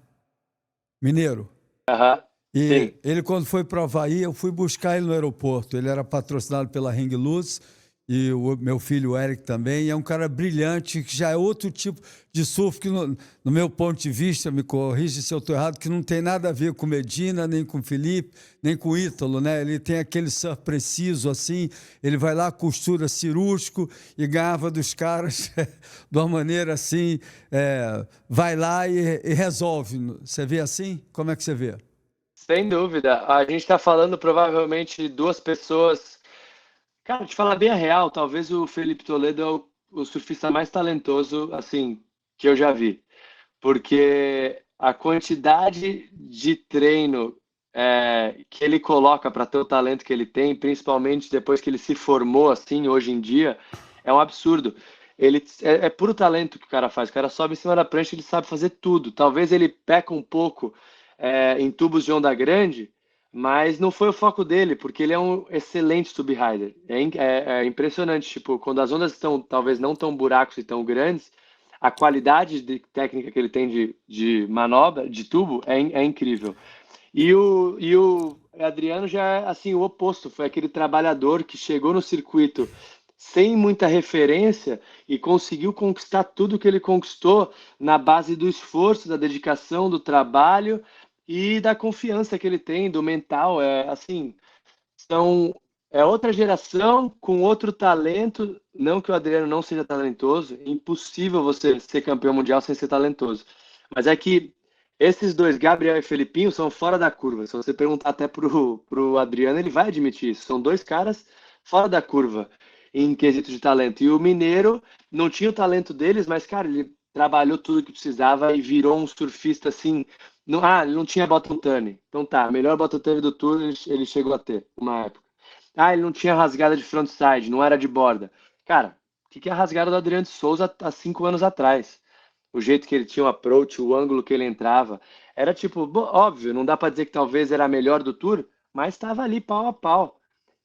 Mineiro. Aham, E sim. ele, quando foi para o Havaí, eu fui buscar ele no aeroporto. Ele era patrocinado pela Ring Luz e o meu filho Eric também. E é um cara brilhante, que já é outro tipo de surf que, no meu ponto de vista, me corrige se eu estou errado, que não tem nada a ver com Medina, nem com Felipe, nem com Ítalo, né? Ele tem aquele surf preciso, assim, ele vai lá, costura cirúrgico e ganhava dos caras de uma maneira assim, vai lá e resolve. Você vê assim? Como é que você vê? Sem dúvida. A gente está falando provavelmente de duas pessoas. Cara, te falar bem a real, talvez o Felipe Toledo é o surfista mais talentoso, assim, que eu já vi. Porque a quantidade de treino que ele coloca para ter o talento que ele tem, principalmente depois que ele se formou, assim, hoje em dia, é um absurdo. É puro talento que o cara faz. O cara sobe em cima da prancha, ele sabe fazer tudo. Talvez ele peca um pouco em tubos de onda grande, mas não foi o foco dele, porque ele é um excelente tube rider. É impressionante, tipo, quando as ondas estão talvez não tão buracos e tão grandes, a qualidade de técnica que ele tem de manobra, de tubo, é incrível. E o Adriano já é assim, o oposto, foi aquele trabalhador que chegou no circuito sem muita referência e conseguiu conquistar tudo que ele conquistou na base do esforço, da dedicação, do trabalho e da confiança que ele tem, do mental. São, é outra geração com outro talento. Não que o Adriano não seja talentoso, é impossível você ser campeão mundial sem ser talentoso. Mas é que esses dois, Gabriel e Felipinho, são fora da curva. Se você perguntar até pro Adriano, ele vai admitir isso. São dois caras fora da curva em quesito de talento. E o Mineiro não tinha o talento deles, mas, cara, ele trabalhou tudo que precisava e virou um surfista assim. Ele não tinha bottom turn. Então tá, melhor bottom turn do tour ele chegou a ter, uma época. Ele não tinha rasgada de frontside, não era de borda. Cara, o que é a rasgada do Adriano de Souza há 5 anos atrás? O jeito que ele tinha o approach, o ângulo que ele entrava. Era tipo, óbvio, não dá para dizer que talvez era a melhor do tour, mas estava ali pau a pau.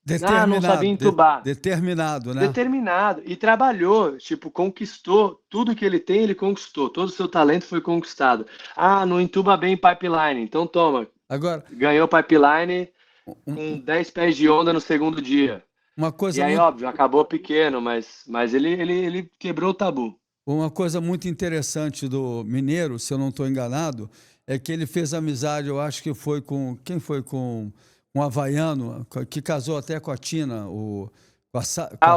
Não sabia Determinado, entubar. determinado, né? Determinado. E trabalhou, tipo, conquistou. Tudo que ele tem, ele conquistou. Todo o seu talento foi conquistado. Não entuba bem pipeline. Então toma. Agora, Ganhou pipeline com um- 10 pés de onda no segundo dia. uma E coisa aí, muito, óbvio, acabou pequeno, mas ele quebrou o tabu. uma coisa muito interessante do Mineiro, se eu não estou enganado, é que ele fez amizade, eu acho que foi com, quem foi com um havaiano, que casou até com a Tina, com a,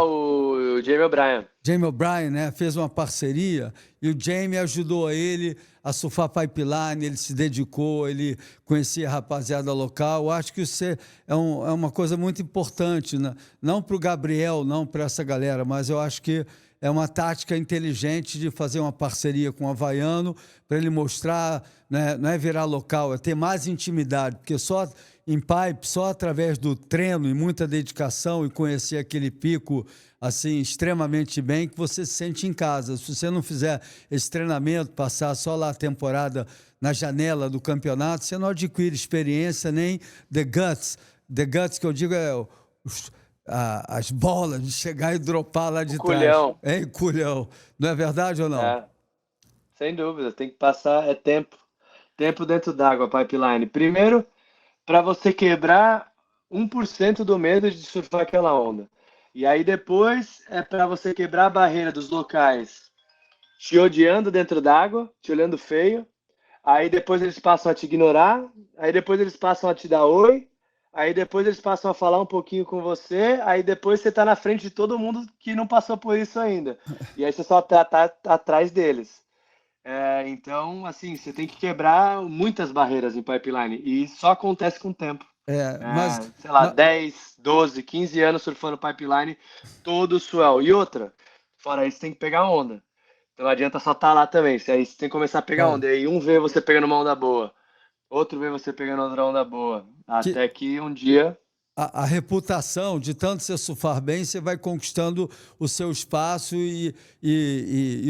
o Jamie O'Brien. Jamie O'Brien, né, fez uma parceria e o Jamie ajudou ele a surfar pipeline, ele se dedicou, ele conhecia a rapaziada local. Eu acho que isso é uma coisa muito importante, né? Não para o Gabriel, não para essa galera, mas eu acho que é uma tática inteligente de fazer uma parceria com o havaiano para ele mostrar, né, não é virar local, é ter mais intimidade, porque só em pipe, só através do treino e muita dedicação e conhecer aquele pico assim extremamente bem que você se sente em casa. Se você não fizer esse treinamento, passar só lá a temporada na janela do campeonato, você não adquire experiência nem the guts. The guts que eu digo é as bolas de chegar e dropar lá de trás. Culhão. É culhão. Não é verdade ou não? É, sem dúvida, tem que passar tempo. Tempo dentro d'água, pipeline. Primeiro, para você quebrar 1% do medo de surfar aquela onda. E aí depois é para você quebrar a barreira dos locais te odiando dentro d'água, te olhando feio. Aí depois eles passam a te ignorar. Aí depois eles passam a te dar oi. Aí depois eles passam a falar um pouquinho com você. Aí depois você tá na frente de todo mundo que não passou por isso ainda. E aí você só tá atrás deles. Então, assim, você tem que quebrar muitas barreiras em pipeline. E só acontece com o tempo. Sei lá, 10, 12, 15 anos surfando pipeline, todo swell. E outra, fora isso, tem que pegar onda. Então não adianta só estar lá também. Aí você tem que começar a pegar onda. E aí um vê você pegando uma onda boa, outro vê você pegando outra onda boa. Até que um dia. A reputação de tanto você surfar bem, você vai conquistando o seu espaço e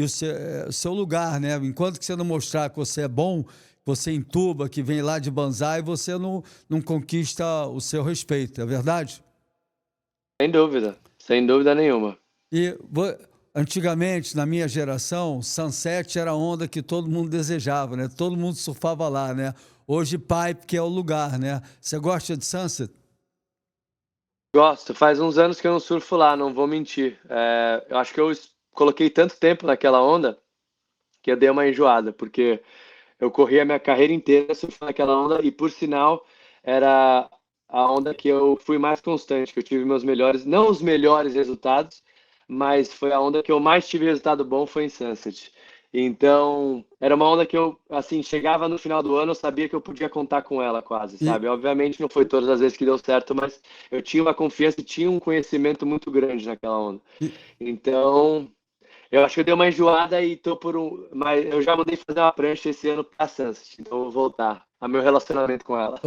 o seu lugar, né? Enquanto que você não mostrar que você é bom, você entuba, que vem lá de Banzai, você não conquista o seu respeito, é verdade? Sem dúvida nenhuma. E antigamente, na minha geração, Sunset era a onda que todo mundo desejava, né? Todo mundo surfava lá, né? Hoje, Pipe, que é o lugar, né? Você gosta de Sunset? Gosto, faz uns anos que eu não surfo lá, não vou mentir. Eu acho que eu coloquei tanto tempo naquela onda que eu dei uma enjoada, porque eu corri a minha carreira inteira surfando aquela onda e, por sinal, era a onda que eu fui mais constante, que eu tive meus melhores, não os melhores resultados, mas foi a onda que eu mais tive resultado bom foi em Sunset. Então, era uma onda que eu, assim, chegava no final do ano, eu sabia que eu podia contar com ela quase, E, sabe? Obviamente não foi todas as vezes que deu certo, mas eu tinha uma confiança e tinha um conhecimento muito grande naquela onda. e, Então, eu acho que eu dei uma enjoada e tô por um. Mas eu já mandei fazer uma prancha esse ano pra Sunset, então eu vou voltar a meu relacionamento com ela.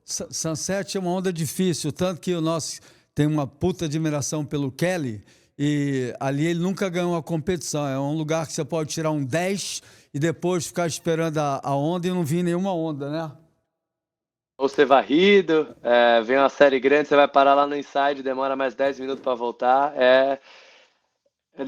Sunset é uma onda difícil, tanto que o nosso tem uma puta admiração pelo Kelly e ali ele nunca ganhou uma competição. É um lugar que você pode tirar um 10 e depois ficar esperando a onda e não vir nenhuma onda, né? Ou ser varrido, vem uma série grande, você vai parar lá no inside, demora mais 10 minutos para voltar.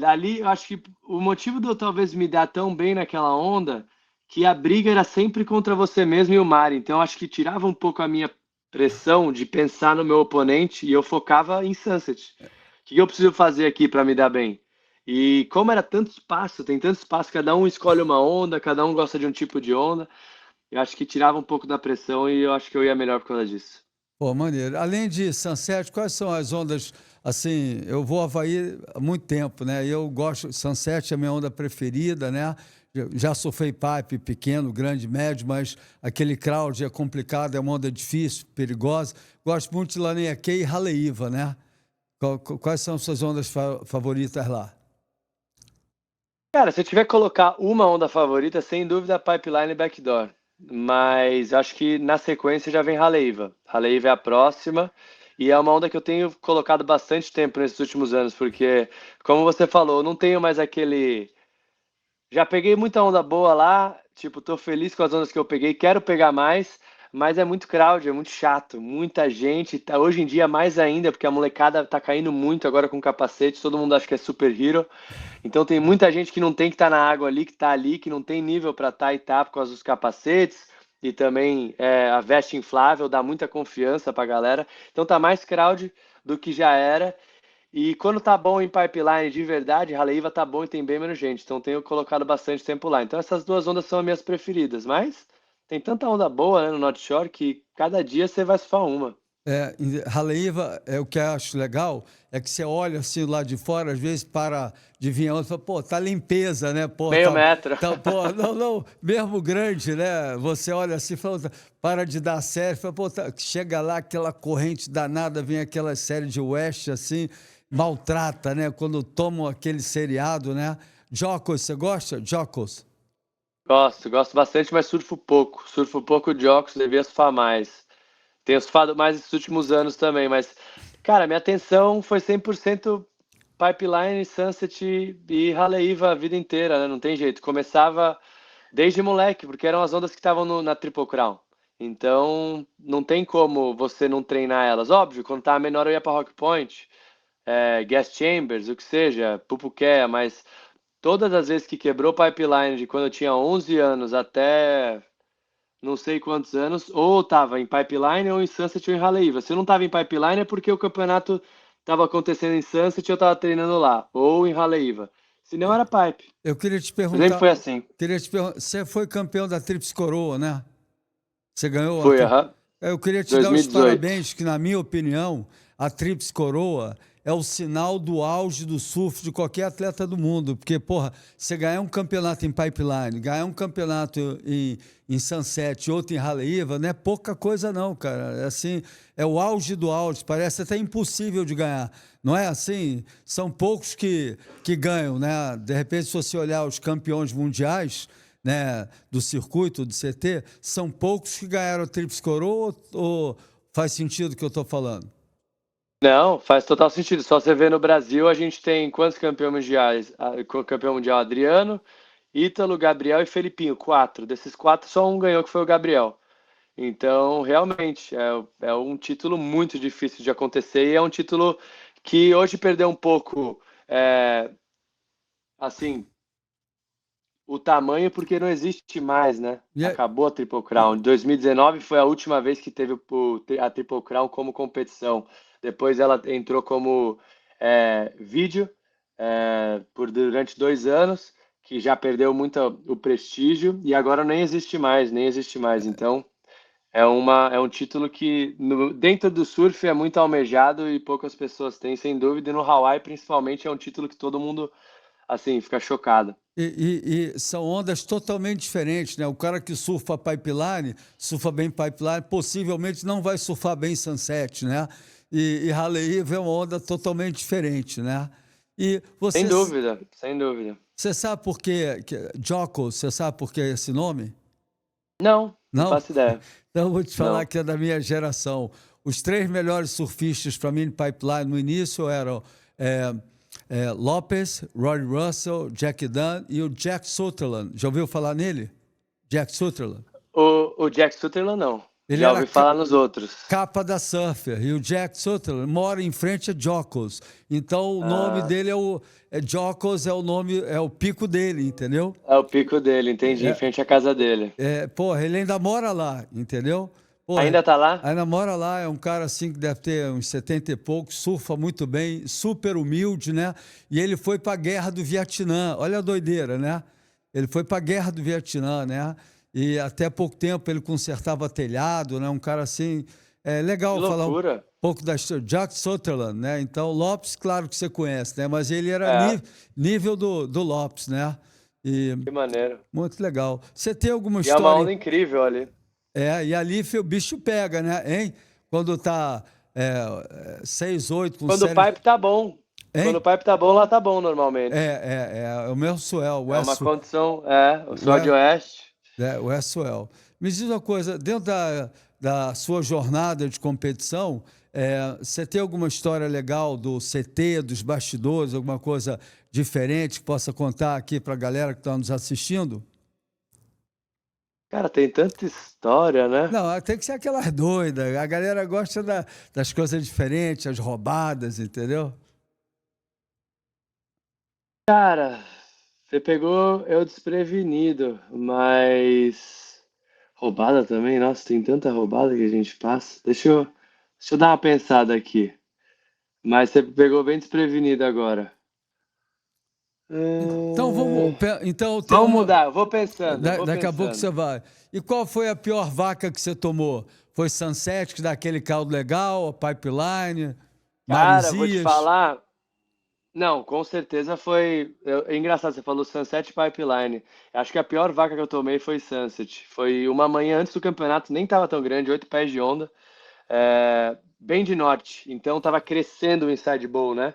Ali, eu acho que o motivo de eu talvez me dar tão bem naquela onda, que a briga era sempre contra você mesmo e o mar. Então, eu acho que tirava um pouco a minha pressão de pensar no meu oponente e eu focava em Sunset. O que eu preciso fazer aqui para me dar bem? E como era tanto espaço, tem tanto espaço, cada um escolhe uma onda, cada um gosta de um tipo de onda. Eu acho que tirava um pouco da pressão e eu acho que eu ia melhor por causa disso. Pô, maneiro. Além de Sunset, quais são as ondas, assim, eu vou a Havaí há muito tempo, né? E eu gosto, Sunset é a minha onda preferida, né? Já surfei pipe pequeno, grande, médio, mas aquele crowd é complicado, é uma onda difícil, perigosa. Gosto muito de Laniakea e Haleiwa, né? Quais são as suas ondas favoritas lá? Cara, se eu tiver que colocar uma onda favorita, sem dúvida Pipeline e Backdoor. Mas acho que na sequência já vem Haleiwa. Haleiwa é a próxima. E é uma onda que eu tenho colocado bastante tempo nesses últimos anos, porque, como você falou, eu não tenho mais aquele. Já peguei muita onda boa lá, tipo, tô feliz com as ondas que eu peguei, quero pegar mais, mas é muito crowd, é muito chato, muita gente, hoje em dia mais ainda, porque a molecada tá caindo muito agora com capacete, todo mundo acha que é super hero, então tem muita gente que não tem que estar na água ali, que tá ali, que não tem nível para estar e tá por causa dos capacetes, e também a veste inflável dá muita confiança pra galera, então tá mais crowd do que já era, e quando tá bom em pipeline de verdade, Haleiwa tá bom e tem bem menos gente. Então tenho colocado bastante tempo lá. Então essas duas ondas são as minhas preferidas. Mas tem tanta onda boa, né, no North Shore que cada dia você vai surfar uma. Haleiwa, o que eu acho legal é que você olha assim lá de fora, às vezes para de vir a outra, fala, pô, tá limpeza, né? Pô, Meio metro. pô, não, não, mesmo grande, né? Você olha assim, fala, para de dar série, fala, pô, chega lá aquela corrente danada, vem aquela série de West assim, maltrata, né? Quando tomam aquele seriado, né? Jocos, você gosta? Jocos? Gosto bastante, mas surfo pouco. Surfo pouco de óculos, devia surfar mais. Tenho surfado mais esses últimos anos também, mas, cara, minha atenção foi 100% Pipeline, Sunset e Haleiwa a vida inteira, né? Não tem jeito. Começava desde moleque, porque eram as ondas que estavam na Triple Crown. Então, não tem como você não treinar elas. Óbvio, quando tava menor eu ia para Rock Point, Guest Chambers, o que seja, Pupuquea, mas todas as vezes que quebrou pipeline de quando eu tinha 11 anos até não sei quantos anos, ou estava em Pipeline ou em Sunset ou em Haleiwa. Se eu não estava em Pipeline é porque o campeonato estava acontecendo em Sunset e eu estava treinando lá, ou em Haleiwa. Se não era Pipe. Eu queria te Sempre perguntar, foi assim. você foi campeão da Tríplice Coroa, né? Você ganhou a Fui, aham. Eu queria te dar os 2018. parabéns, que na minha opinião, a Tríplice Coroa é o sinal do auge do surf de qualquer atleta do mundo. Porque, porra, você ganhar um campeonato em Pipeline, ganhar um campeonato em Sunset e outro em Haleiwa, não é pouca coisa não, cara. É assim, é o auge do auge. Parece até impossível de ganhar. Não é assim? São poucos que ganham, né? De repente, se você olhar os campeões mundiais, né, do circuito, do CT, são poucos que ganharam a Tríplice Coroa ou faz sentido o que eu estou falando? Não, faz total sentido. Só você vê no Brasil, a gente tem quantos campeões mundiais? Campeão mundial Adriano, Ítalo, Gabriel e Felipinho, 4. Desses 4, só um ganhou, que foi o Gabriel. Então, realmente, é um título muito difícil de acontecer e é um título que hoje perdeu um pouco, assim, o tamanho porque não existe mais, né? E é- Acabou a Triple Crown. 2019 foi a última vez que teve a Triple Crown como competição. Depois ela entrou como vídeo durante 2 anos, que já perdeu muito o prestígio e agora nem existe mais, nem existe mais. Então é um título que dentro do surf é muito almejado e poucas pessoas têm, sem dúvida. E no Hawaii, principalmente, é um título que todo mundo, assim, fica chocado. e são ondas totalmente diferentes, né? O cara que surfa pipeline, surfa bem pipeline, possivelmente não vai surfar bem sunset, né? E Haleiwa é uma onda totalmente diferente, né? E Sem dúvida, sem dúvida. você sabe por que Jocos, você sabe por que esse nome? Não, não Não? faço ideia. Então, eu vou te falar Não. que é da minha geração. Os três melhores surfistas para mim no pipeline no início eram Lopes, Rory Russell, Jack Dunn e o Jack Sutherland. Já ouviu falar nele? Jack Sutherland. O Jack Sutherland, não. Ele Já era ouvi falar nos outros. capa da Surfer. E o Jack Sutherland mora em frente a Jocos. Então, o nome Ah, dele Jocos, é o nome, é o pico dele, entendeu? é o pico dele, entendi, em frente à casa dele. Porra, ele ainda mora lá, entendeu? Porra, Ainda tá lá? ainda mora lá, é um cara assim que deve ter uns 70 e poucos, surfa muito bem, super humilde, né? E ele foi para a Guerra do Vietnã, olha a doideira, né? Ele foi para a Guerra do Vietnã, né? E até pouco tempo ele consertava telhado, né? Um cara assim, Que legal falar um loucura. pouco da história. Jack Sutherland, né? Então, Lopes, claro que você conhece, né? Mas ele era É, nível do Lopes, né? E que maneiro. muito legal. Você tem alguma E é uma história? onda incrível ali. E ali o bicho pega, né? Hein? Quando tá 6, 8 com Quando o série. pipe tá bom. Quando o Hein? pipe tá bom, lá tá bom normalmente. É o meu swell, É uma condição, o o, sol de oeste. o S-Swell. Me diz uma coisa, dentro da sua jornada de competição, você tem alguma história legal do CT, dos bastidores, alguma coisa diferente que possa contar aqui para a galera que está nos assistindo? Cara, tem tanta história, né? Não, tem que ser aquelas doidas. A galera gosta das coisas diferentes, as roubadas, entendeu? Cara, você pegou eu desprevenido, mas roubada também? Nossa, tem tanta roubada que a gente passa. Deixa eu dar uma pensada aqui. Mas você pegou bem desprevenido agora. Então vamos. Ah, Então tem vamos uma. mudar, eu vou pensando, eu vou Daqui a pouco pensando. você vai. E qual foi a pior vaca que você tomou? Foi Sunset, que dá aquele caldo legal, a Pipeline, Cara, vou te Maresias? falar. Não, com certeza foi. É engraçado, você falou Sunset Pipeline. Acho que a pior vaca que eu tomei foi Sunset. Foi uma manhã antes do campeonato, nem tava tão grande, 8 pés de onda, bem de norte. Então tava crescendo o inside bowl, né?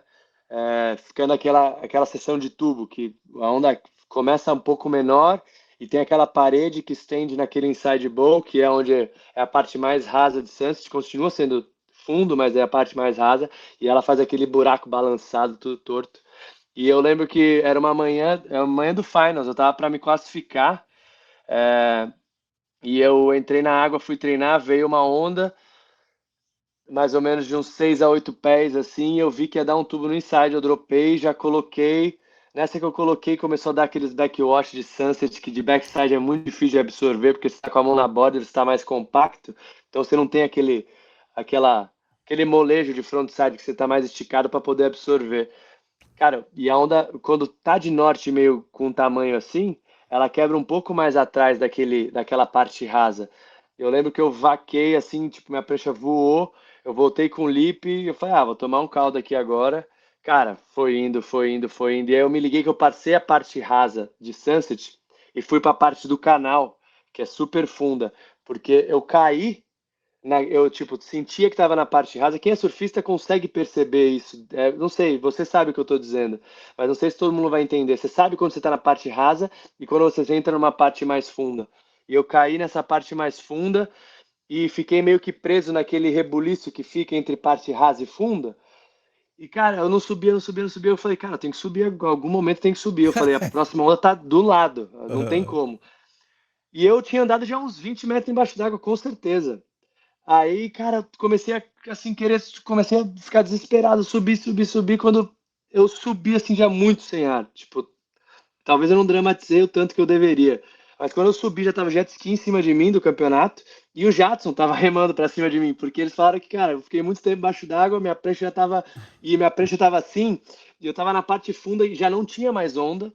Ficando aquela seção de tubo, que a onda começa um pouco menor e tem aquela parede que estende naquele inside bowl, que é onde é a parte mais rasa de Sunset, continua sendo fundo, mas é a parte mais rasa, e ela faz aquele buraco balançado, tudo torto. E eu lembro que era uma manhã do Finals, eu tava para me classificar, é, e eu entrei na água, fui treinar, veio uma onda, mais ou menos de uns 6 a 8 pés, assim, e eu vi que ia dar um tubo no inside, eu dropei, já coloquei. Nessa que eu coloquei, começou a dar aqueles backwash de Sunset, que de backside é muito difícil de absorver, porque você está com a mão na borda, ele está mais compacto, então você não tem aquela, aquele molejo de frontside que você está mais esticado para poder absorver. Cara, e a onda, quando tá de norte meio com um tamanho assim, ela quebra um pouco mais atrás daquela parte rasa. Eu lembro que eu vaquei assim, tipo, minha prancha voou, eu voltei com o lip, eu falei, vou tomar um caldo aqui agora. Cara, foi indo, foi indo, foi indo. E aí eu me liguei que eu passei a parte rasa de Sunset e fui para a parte do canal, que é super funda, porque eu caí eu, tipo, sentia que estava na parte rasa. Quem é surfista consegue perceber isso. Não sei, você sabe o que eu estou dizendo, mas não sei se todo mundo vai entender. Você sabe quando você está na parte rasa e quando você entra numa parte mais funda. E eu caí nessa parte mais funda e fiquei meio que preso naquele rebuliço que fica entre parte rasa e funda. E, cara, eu não subia, não subia, não subia. Eu falei, cara, tem que subir, em algum momento tem que subir. Eu falei, a próxima onda tá do lado, não tem Ah, como. E eu tinha andado já uns 20 metros embaixo d'água, com certeza. Aí, cara, comecei a, assim, comecei a ficar desesperado, subir, subir, subir, quando eu subi, assim, já muito sem ar, tipo, talvez eu não dramatizei o tanto que eu deveria, mas quando eu subi, já tava jet ski em cima de mim do campeonato, e o Jadson tava remando pra cima de mim, porque eles falaram que, cara, eu fiquei muito tempo embaixo d'água, minha prancha tava assim, e eu tava na parte funda e já não tinha mais onda,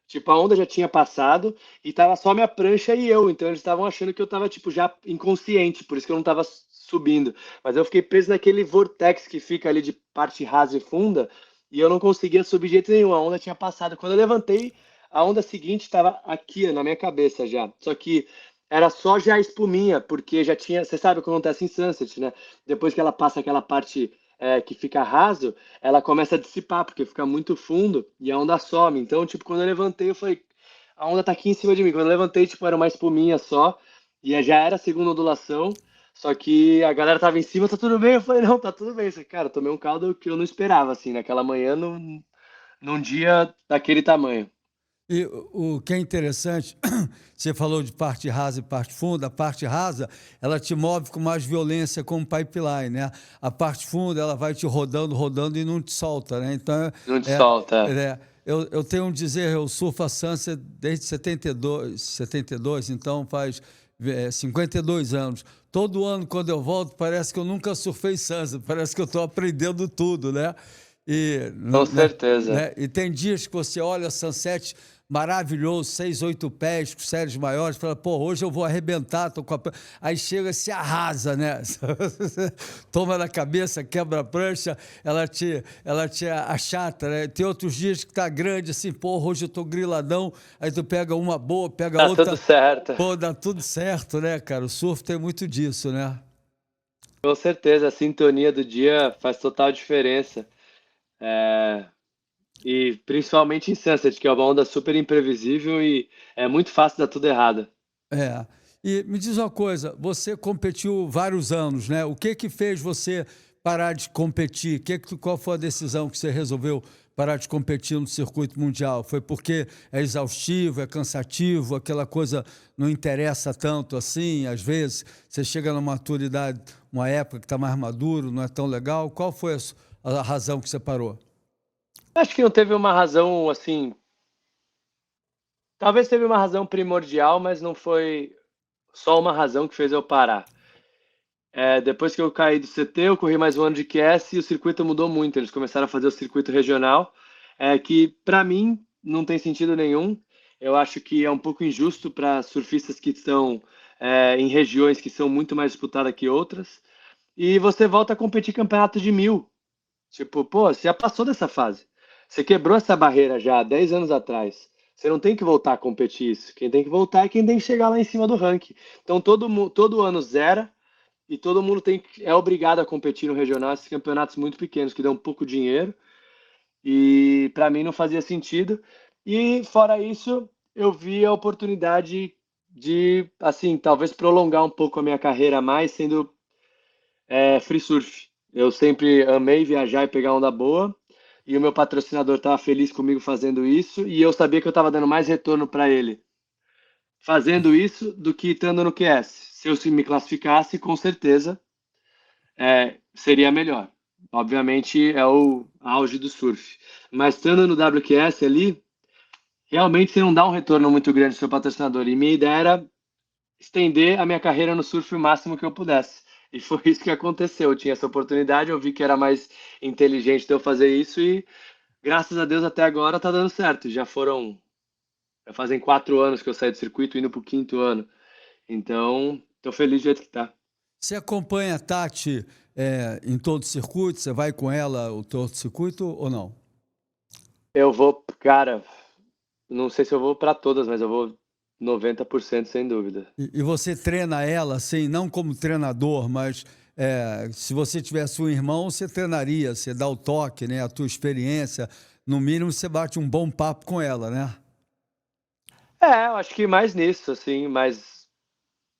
tipo, a onda já tinha passado e tava só minha prancha e eu. Então eles estavam achando que eu tava, tipo, já inconsciente, por isso que eu não tava subindo. Mas eu fiquei preso naquele vortex que fica ali de parte rasa e funda e eu não conseguia subir de jeito nenhum. A onda tinha passado. Quando eu levantei, a onda seguinte estava aqui, ó, na minha cabeça já. Só que era só já a espuminha, porque já tinha. Você sabe o que acontece em Sunset, né? Depois que ela passa aquela parte que fica raso, ela começa a dissipar, porque fica muito fundo e a onda some. Então, tipo, quando eu levantei, eu falei, a onda tá aqui em cima de mim. Quando eu levantei, tipo, era uma espuminha só, e já era a segunda ondulação, só que a galera tava em cima, tá tudo bem? Eu falei, não, tá tudo bem. Eu falei, cara, eu tomei um caldo que eu não esperava, assim, naquela manhã, num dia daquele tamanho. e o que é interessante, você falou de parte rasa e parte funda. A parte rasa, ela te move com mais violência como pipeline, né? A parte funda, ela vai te rodando, rodando e não te solta, né? Então, Não te é, solta. eu tenho um dizer, eu surfo a Sunset desde 72, então faz 52 anos. Todo ano, quando eu volto, parece que eu nunca surfei Sunset, parece que eu estou aprendendo tudo, né? E, Com né, certeza. né? E tem dias que você olha Sunset maravilhoso, 6, 8 pés, com séries maiores, fala, pô, hoje eu vou arrebentar, tô com a... Aí chega, se arrasa, né? Toma na cabeça, quebra a prancha, ela te achata, né? Tem outros dias que tá grande, assim, pô, hoje eu tô griladão, aí tu pega uma boa, pega Tá tudo outra, certo. pô, dá tudo certo, né, cara? O surf tem muito disso, né? Com certeza, a sintonia do dia faz total diferença. É, E principalmente em Sunset, que é uma onda super imprevisível e é muito fácil dar tudo errado. É. E me diz uma coisa, você competiu vários anos, né? O que que fez você parar de competir? Qual foi a decisão que você resolveu parar de competir no circuito mundial? Foi porque é exaustivo, é cansativo, aquela coisa não interessa tanto assim, às vezes você chega numa maturidade, uma época que está mais maduro, não é tão legal. Qual foi a razão que você parou? Acho que não teve uma razão assim. Talvez teve uma razão primordial, mas não foi só uma razão que fez eu parar. Depois que eu caí do CT, eu corri mais um ano de QS e o circuito mudou muito. Eles começaram a fazer o circuito regional, que para mim não tem sentido nenhum. Eu acho que é um pouco injusto para surfistas que estão em regiões que são muito mais disputadas que outras. E você volta a competir campeonato de 1.000. Tipo, pô, você já passou dessa fase. Você quebrou essa barreira já há 10 anos atrás. Você não tem que voltar a competir isso. Quem tem que voltar é quem tem que chegar lá em cima do ranking. Então todo ano zera e todo mundo é obrigado a competir no regional, esses campeonatos muito pequenos que dão pouco dinheiro. E para mim não fazia sentido. E fora isso, eu vi a oportunidade de, assim, talvez prolongar um pouco a minha carreira a mais sendo free surf. Eu sempre amei viajar e pegar onda boa. E o meu patrocinador estava feliz comigo fazendo isso. E eu sabia que eu estava dando mais retorno para ele fazendo isso do que estando no QS. Se eu me classificasse, com certeza seria melhor. Obviamente é o auge do surf. Mas estando no WQS ali, realmente você não dá um retorno muito grande ao seu patrocinador. E minha ideia era estender a minha carreira no surf o máximo que eu pudesse. E foi isso que aconteceu. Eu tinha essa oportunidade, eu vi que era mais inteligente de eu fazer isso e, graças a Deus, até agora tá dando certo. Já fazem 4 anos que eu saí do circuito, indo pro 5º ano. Então, tô feliz do jeito que tá. Você acompanha a Tati em todo o circuito? Você vai com ela o todo o circuito ou não? Eu vou, cara, não sei se eu vou para todas, mas eu vou 90% sem dúvida. E você treina ela, assim, não como treinador, mas se você tivesse um irmão, você treinaria, você dá o toque, né, a tua experiência. No mínimo, você bate um bom papo com ela, né? Eu acho que mais nisso, assim, mas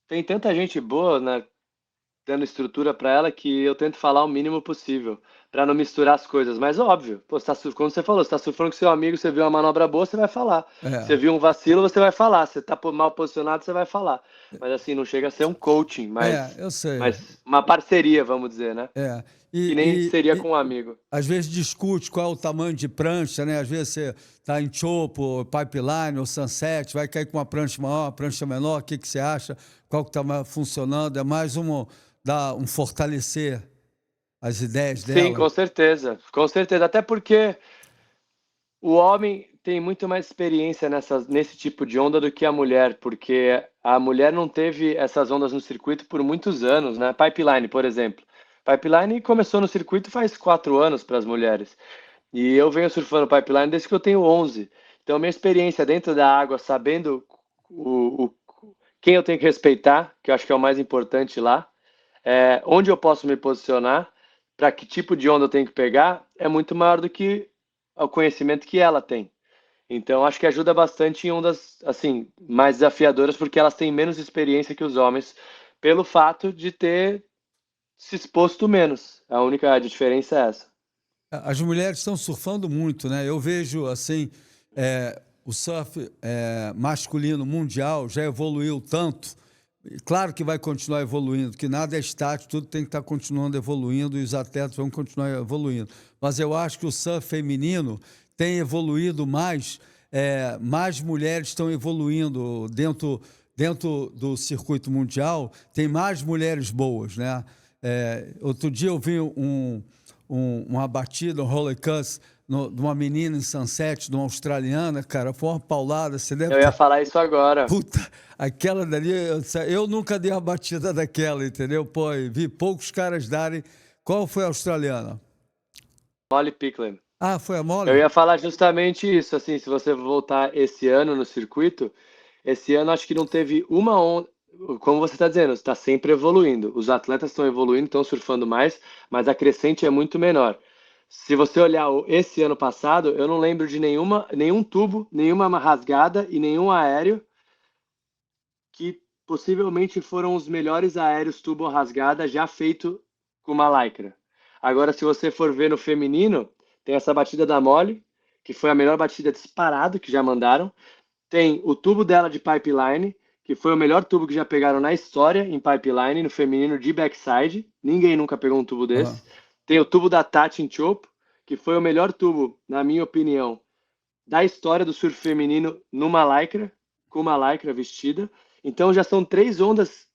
tem tanta gente boa, né, dando estrutura para ela que eu tento falar o mínimo possível, para não misturar as coisas. Mas óbvio, pô, como você falou, você tá surfando com seu amigo, você viu uma manobra boa, você vai falar. Você É, viu um vacilo, você vai falar. Você tá mal posicionado, você vai falar. Mas assim, não chega a ser um coaching, eu sei. mas uma parceria, vamos dizer, né? É. Que nem E, seria e, com um amigo. às vezes discute qual é o tamanho de prancha, né? Às vezes você está em chopo, pipeline ou sunset, vai cair com uma prancha maior, uma prancha menor, o que, que você acha? Qual que está funcionando? É mais dar um fortalecer as ideias Sim, dela. com certeza. Com certeza. Até porque o homem tem muito mais experiência nesse tipo de onda do que a mulher, porque a mulher não teve essas ondas no circuito por muitos anos, né? Pipeline, por exemplo. Pipeline começou no circuito faz 4 anos para as mulheres. E eu venho surfando pipeline desde que eu tenho 11. Então, minha experiência dentro da água, sabendo o, o- quem eu tenho que respeitar, que eu acho que é o mais importante lá, onde eu posso me posicionar, para que tipo de onda eu tenho que pegar, é muito maior do que o conhecimento que ela tem. Então, acho que ajuda bastante em ondas assim mais desafiadoras, porque elas têm menos experiência que os homens, pelo fato de ter se exposto menos. A única diferença é essa. As mulheres estão surfando muito, né? Eu vejo assim, o surf masculino mundial já evoluiu tanto. E claro que vai continuar evoluindo, que nada é estático, tudo tem que estar continuando evoluindo e os atletas vão continuar evoluindo. Mas eu acho que o surf feminino tem evoluído mais, mais mulheres estão evoluindo dentro do circuito mundial, tem mais mulheres boas, né? Outro dia eu vi uma batida, um roller cuss, de uma menina em Sunset, de uma australiana, cara, foi uma paulada, você deve Eu ia ter... falar isso agora. Puta, aquela dali, eu nunca dei uma batida daquela, entendeu? Pô, e vi poucos caras darem. Qual foi a australiana? Molly Picklin. Ah, foi a Eu Molly? ia falar justamente isso, assim, se você voltar esse ano no circuito, esse ano acho que não teve uma onda, como você está dizendo, está sempre evoluindo. Os atletas estão evoluindo, estão surfando mais, mas a crescente é muito menor. Se você olhar esse ano passado, eu não lembro de nenhum tubo, nenhuma rasgada e nenhum aéreo que possivelmente foram os melhores aéreos tubo rasgada já feito com uma lycra. Agora, se você for ver no feminino, tem essa batida da Molly, que foi a melhor batida disparado que já mandaram. Tem o tubo dela de pipeline, que foi o melhor tubo que já pegaram na história em pipeline, no feminino de backside. Ninguém nunca pegou um tubo Aham. desse. Tem o tubo da Tati em chopo, que foi o melhor tubo, na minha opinião, da história do surf feminino numa lycra, com uma lycra vestida. Então já são 3 ondas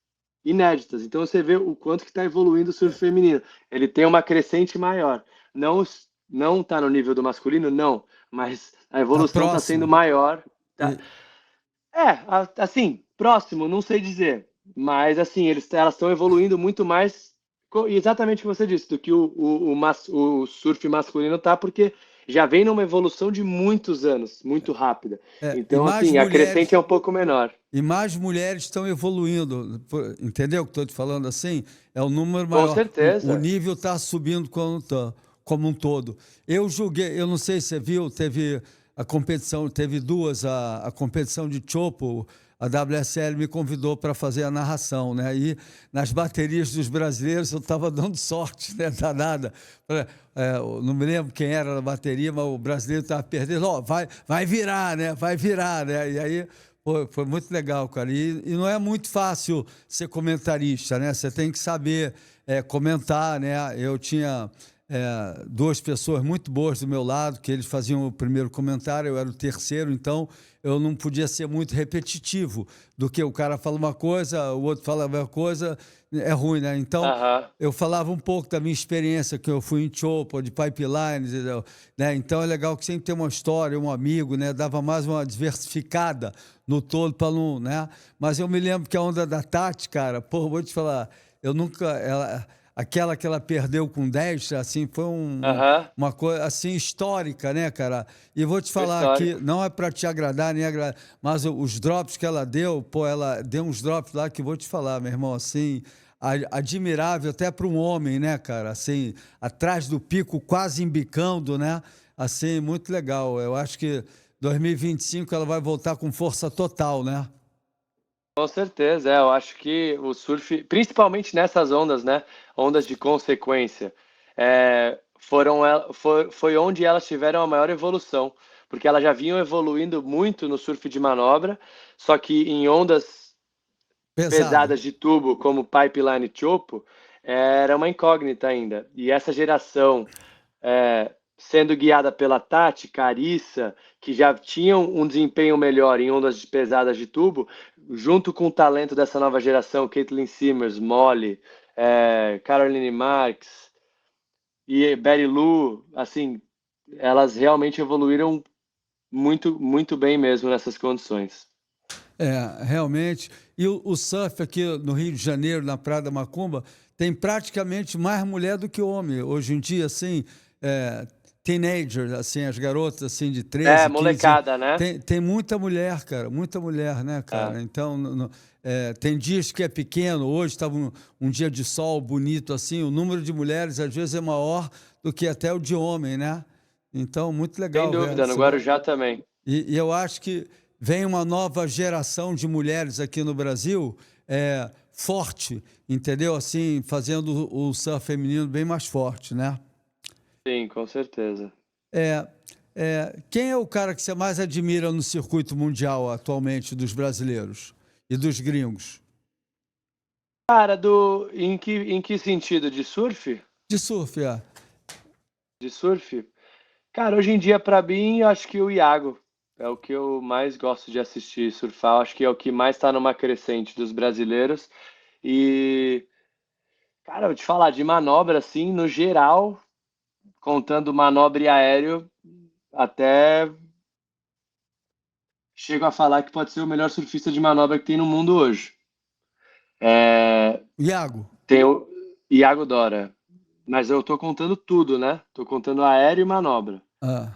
inéditas. Então você vê o quanto que está evoluindo o surf feminino. Ele tem uma crescente maior. Não está no nível do masculino, não. mas a Tá evolução está sendo próximo. maior. Tá? E- Assim, próximo, não sei dizer, mas assim, elas estão evoluindo muito mais, exatamente o que você disse, do que o surf masculino tá, porque já vem numa evolução de muitos anos, muito rápida. e Então, mais assim, a crescente mulheres é um pouco menor. e mais mulheres estão evoluindo, entendeu o que estou te falando assim? É o número Com maior. O certeza. nível está subindo como um todo. Eu julguei, eu não sei se você viu, teve a competição, teve duas, a competição de chopo, a WSL me convidou para fazer a narração, né? E nas baterias dos brasileiros eu estava dando sorte, né? Danada. Eu não me lembro quem era na bateria, mas o brasileiro estava perdendo. Ó, vai virar, né? Vai virar, né? E aí foi muito legal, cara. E não é muito fácil ser comentarista, né? Você tem que saber comentar, né? Eu tinha duas pessoas muito boas do meu lado, que eles faziam o primeiro comentário, eu era o terceiro, então eu não podia ser muito repetitivo do que o cara fala uma coisa, o outro fala uma coisa, é ruim, né? Então Aham. eu falava um pouco da minha experiência, que eu fui em chopo, de pipelines, entendeu? Né? Então é legal que sempre tem uma história, um amigo, né? Dava mais uma diversificada no todo para não, né? Mas eu me lembro que a onda da Tati, cara, pô, vou te falar, eu nunca, aquela que ela perdeu com 10 assim, foi Aham. uma coisa assim histórica, né, cara? E vou te Foi falar que histórico. não é para te agradar nem agradar, mas os drops que ela deu, pô, ela deu uns drops lá que vou te falar, meu irmão, assim, admirável até para um homem, né, cara? Assim, atrás do pico, quase embicando, né? Assim, muito legal. Eu acho que 2025 ela vai voltar com força total, né? Com certeza, eu acho que o surf, principalmente nessas ondas, né? Ondas de consequência, foi onde elas tiveram a maior evolução, porque elas já vinham evoluindo muito no surf de manobra, só que em ondas Pesado. pesadas de tubo, como pipeline e chopo, era uma incógnita ainda. E essa geração sendo guiada pela Tati, Carissa, que já tinham um desempenho melhor em ondas pesadas de tubo, junto com o talento dessa nova geração, Caitlin Simmers, Molly, Caroline Marks e Betty Lou, assim, elas realmente evoluíram muito, muito bem mesmo nessas condições. Realmente. E o surf aqui no Rio de Janeiro, na Praia da Macumba, tem praticamente mais mulher do que homem. Hoje em dia, assim, teenagers, assim, as garotas assim, de 13, 15 anos. Molecada, né? Tem muita mulher, cara, muita mulher, né, É, cara? Então, tem dias que é pequeno, hoje estava um dia de sol bonito, assim, o número de mulheres às vezes é maior do que até o de homem, né? Então, muito sem legal ver. dúvida, no Guarujá também. E eu acho que vem uma nova geração de mulheres aqui no Brasil forte, entendeu? Assim, fazendo o surf feminino bem mais forte, né? Sim, com certeza. É, quem é o cara que você mais admira no circuito mundial atualmente dos brasileiros e dos gringos? Cara, em que sentido? De surf? De surf, De surf? Cara, hoje em dia, pra mim, eu acho que o Iago é o que eu mais gosto de assistir surfar. Eu acho que é o que mais tá numa crescente dos brasileiros. E, cara, eu vou te falar de manobra, assim, no geral, contando manobra e aéreo, até chego a falar que pode ser o melhor surfista de manobra que tem no mundo hoje. É, Iago. tem o Iago Dora. Mas eu tô contando tudo, né? Tô contando aéreo e manobra. Ah,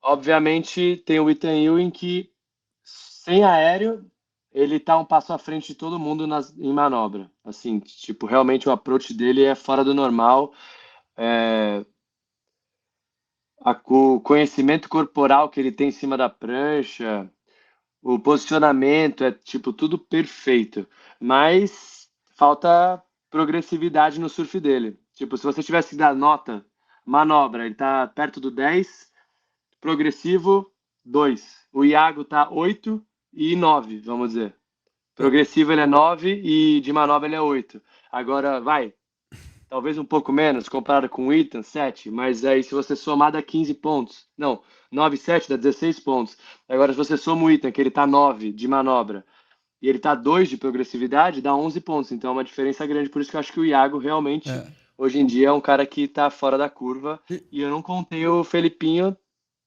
Obviamente, tem o Ethan Ewing que, sem aéreo, ele tá um passo à frente de todo mundo em manobra. Assim, tipo, realmente o approach dele é fora do normal. É, o conhecimento corporal que ele tem em cima da prancha, o posicionamento, é tipo tudo perfeito. Mas falta progressividade no surf dele. Tipo, se você tivesse que dar nota, manobra, ele tá perto do 10, progressivo 2. O Iago tá 8 e 9, vamos dizer. Progressivo ele é 9 e de manobra ele é 8. Agora, vai, talvez um pouco menos, comparado com o Ethan, 7, mas aí se você somar dá 15 pontos. Não, 9 e 7 dá 16 pontos. Agora, se você soma o Ethan, que ele tá 9 de manobra, e ele tá 2 de progressividade, dá 11 pontos. Então é uma diferença grande. Por isso que eu acho que o Iago realmente, é. hoje em dia, é um cara que tá fora da curva. E- E eu não contei o Felipinho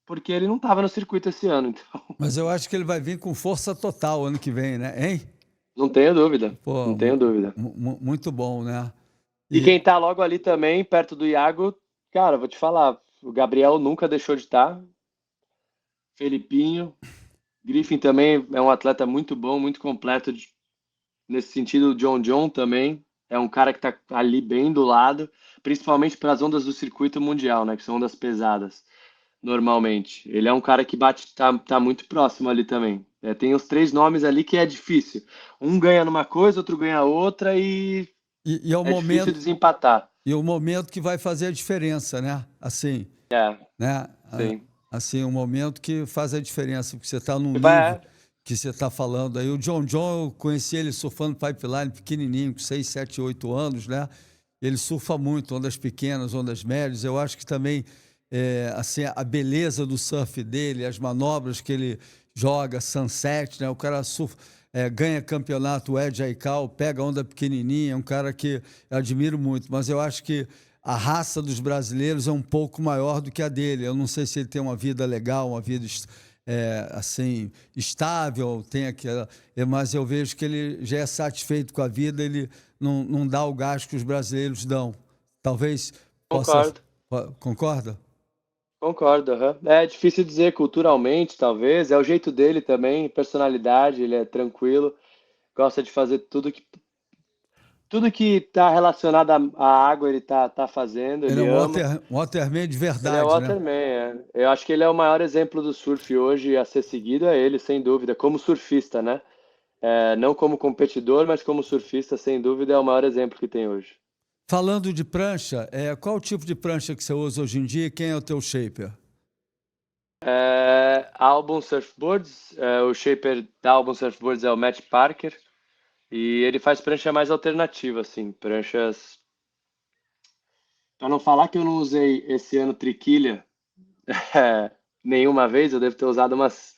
porque ele não estava no circuito esse ano, então Mas eu acho que ele vai vir com força total ano que vem, né? Hein? não tenho dúvida, não Pô, tenho dúvida. muito bom, né? E E, quem tá logo ali também, perto do Iago, cara, vou te falar, o Gabriel nunca deixou de estar, Felipinho, Griffin também é um atleta muito bom, muito completo nesse sentido. O John também é um cara que tá ali bem do lado, principalmente para as ondas do circuito mundial, né, que são ondas pesadas, normalmente. Ele é um cara que tá muito próximo ali também. É, tem os três nomes ali que é difícil. Um ganha numa coisa, outro ganha outra e e é o é difícil momento, desempatar. e o momento que vai fazer a diferença, né? Assim, É, né? sim. Assim, um momento que faz a diferença, porque você está num E nível vai, que você está falando aí. O John, eu conheci ele surfando pipeline pequenininho, com 6, 7, 8 anos, né? Ele surfa muito, ondas pequenas, ondas médias. Eu acho que também, assim, a beleza do surf dele, as manobras que ele joga, sunset, né? O cara surfa, ganha campeonato Edge Aikau, pega onda pequenininha, é um cara que eu admiro muito, mas eu acho que a raça dos brasileiros é um pouco maior do que a dele. Eu não sei se ele tem uma vida legal, uma vida assim estável, tem aquela, mas eu vejo que ele já é satisfeito com a vida, ele não dá o gás que os brasileiros dão. Talvez possa, concordo. concorda? Concordo, aham. É difícil dizer culturalmente, talvez. É o jeito dele também, personalidade, ele é tranquilo, gosta de fazer tudo que tá relacionado à água, ele tá fazendo, Ele é ele ama. um Waterman de Ele é verdade, né? Waterman, é. Eu acho que ele é o maior exemplo do surf hoje a ser seguido, é ele, sem dúvida, como surfista, né? É, não como competidor, mas como surfista, sem dúvida, é o maior exemplo que tem hoje. Falando de prancha, qual o tipo de prancha que você usa hoje em dia e quem é o teu shaper? Album Surfboards, o shaper da Album Surfboards é o Matt Parker. E ele faz prancha mais alternativa, assim, pranchas. Para não falar que eu não usei esse ano triquilha nenhuma vez, eu devo ter usado umas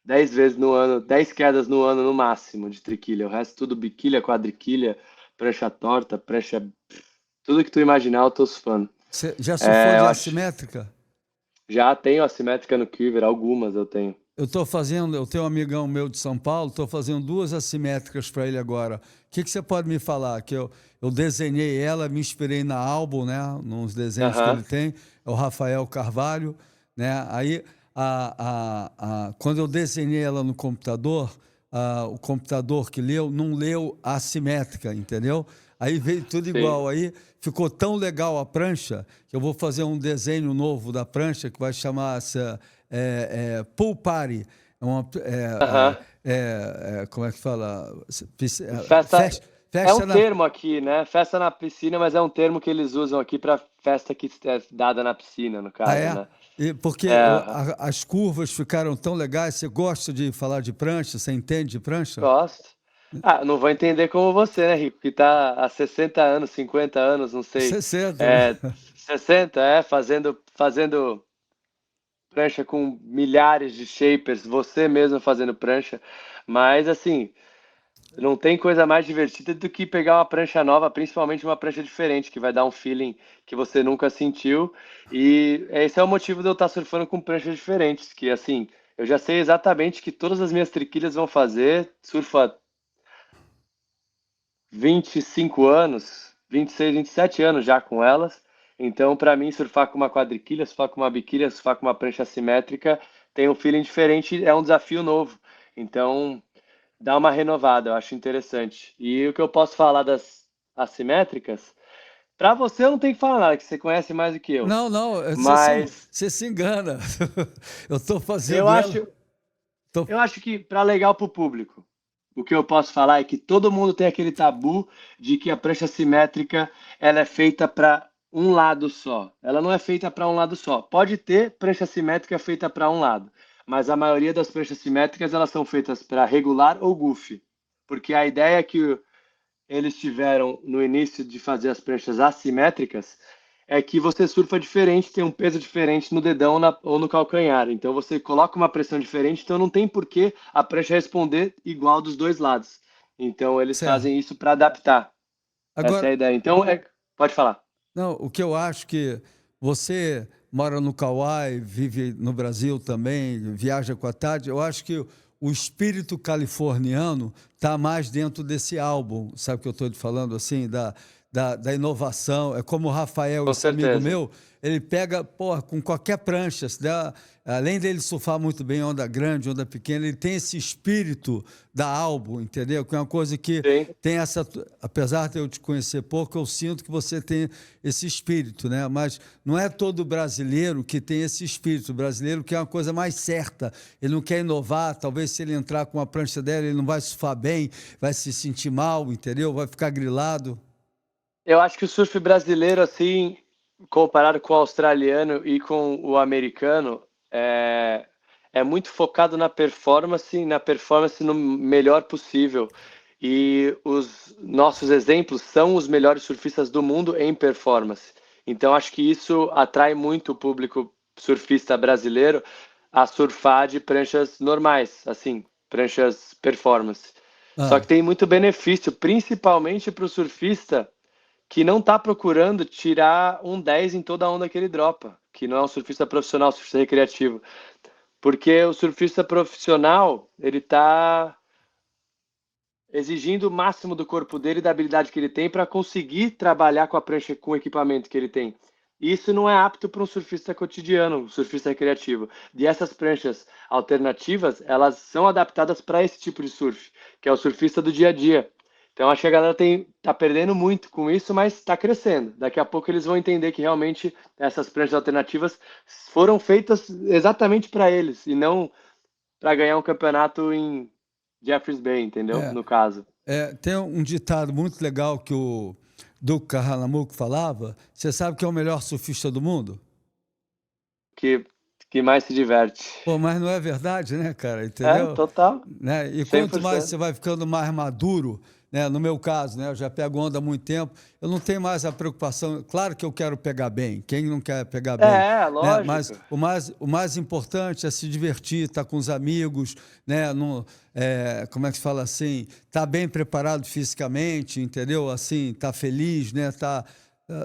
10 vezes no ano, 10 quedas no ano no máximo de triquilha. O resto tudo biquilha, quadriquilha, prancha torta, prancha. Tudo que tu imaginar, eu tô surfando. Você já surfou Eu de acho. assimétrica? Já tenho assimétrica no Quiver, algumas eu tenho. Eu tenho um amigão meu de São Paulo, estou fazendo duas assimétricas para ele agora. O que você pode me falar? Que eu desenhei ela, me inspirei na álbum, né? Nos desenhos que ele Aham, tem, é o Rafael Carvalho, né? Aí, quando eu desenhei ela no computador, o computador que leu, não leu a assimétrica, entendeu? Aí veio tudo sim. igual. Aí ficou tão legal a prancha que eu vou fazer um desenho novo da prancha que vai chamar essa pool party, Aham. como é que fala? Festa é um Festa na. termo aqui, né? Festa na piscina, mas é um termo que eles usam aqui para festa que é dada na piscina, no Ah, caso, é? né? Porque É, aham. as curvas ficaram tão legais. Você gosta de falar de prancha? Você entende de prancha? Gosto. Ah, não vou entender como você, né, Rico? Que tá há 60 anos, 50 anos, não sei. 60, né? É, 60, fazendo prancha com milhares de shapers, você mesmo fazendo prancha. Mas, assim, não tem coisa mais divertida do que pegar uma prancha nova, principalmente uma prancha diferente, que vai dar um feeling que você nunca sentiu. E esse é o motivo de eu estar surfando com pranchas diferentes, que assim, eu já sei exatamente que todas as minhas triquilhas vão fazer, surfo há 25 anos, 26, 27 anos já com elas. Então, para mim, surfar com uma quadriquilha, surfar com uma biquília, surfar com uma prancha assimétrica, tem um feeling diferente, é um desafio novo. Então, dá uma renovada, eu acho interessante. E o que eu posso falar das assimétricas, para você eu não tenho que falar nada, que você conhece mais do que eu. Não, não, Mas você se engana. Eu estou eu fazendo ela. acho, Tô, eu acho que para legal para o público, o que eu posso falar é que todo mundo tem aquele tabu de que a prancha assimétrica ela é feita para um lado só. Ela não é feita para um lado só. Pode ter prancha assimétrica feita para um lado, mas a maioria das pranchas simétricas elas são feitas para regular ou goofy, porque a ideia é que eles tiveram no início de fazer as pranchas assimétricas é que você surfa diferente, tem um peso diferente no dedão ou no calcanhar. Então você coloca uma pressão diferente, então não tem por que a prancha responder igual dos dois lados. Então eles certo. fazem isso para adaptar. Essa é Agora, a ideia. Então pode falar. não, o que eu acho que Você mora no Kauai, vive no Brasil também, viaja com a Tati. Eu acho que o espírito californiano está mais dentro desse álbum, sabe o que eu estou te falando, assim, da inovação. É como o Rafael, Com esse amigo certeza. meu, ele pega, porra, com qualquer prancha, além dele surfar muito bem onda grande, onda pequena, ele tem esse espírito da álbum, entendeu? Que é uma coisa que Sim. tem essa, apesar de eu te conhecer pouco, eu sinto que você tem esse espírito, né? Mas não é todo brasileiro que tem esse espírito. O brasileiro quer uma coisa mais certa. Ele não quer inovar. Talvez se ele entrar com uma prancha dela, ele não vai surfar bem, vai se sentir mal, entendeu? Vai ficar grilado. Eu acho que o surf brasileiro, assim, comparado com o australiano e com o americano, é muito focado na performance no melhor possível. E os nossos exemplos são os melhores surfistas do mundo em performance. Então, acho que isso atrai muito o público surfista brasileiro a surfar de pranchas normais, assim, pranchas performance. Só Ah, que tem muito benefício, principalmente para o surfista que não está procurando tirar um 10 em toda a onda que ele dropa, que não é um surfista profissional, surfista recreativo. Porque o surfista profissional, ele está exigindo o máximo do corpo dele e da habilidade que ele tem para conseguir trabalhar com a prancha, com o equipamento que ele tem. E isso não é apto para um surfista cotidiano, um surfista recreativo. E essas pranchas alternativas, elas são adaptadas para esse tipo de surf, que é o surfista do dia a dia. Então acho que a galera tá perdendo muito com isso, mas está crescendo. Daqui a pouco eles vão entender que realmente essas pranchas alternativas foram feitas exatamente para eles e não para ganhar um campeonato em Jeffreys Bay, entendeu? é, No caso. tem um ditado muito legal que o Duke Kahanamoku falava. Você sabe que é o melhor surfista do mundo? Que, que mais se diverte. Pô, mas não é verdade, né, cara? É, Entendeu? total. Né? E quanto mais 100%. você vai ficando mais maduro, né? No meu caso, né? Eu já pego onda há muito tempo, eu não tenho mais a preocupação. Claro que eu quero pegar bem, quem não quer pegar bem, É, né? Mas lógico. o mais importante é se divertir, estar com os amigos, né? Como é que se fala assim? Estar bem preparado fisicamente, entendeu? Assim, estar feliz, né?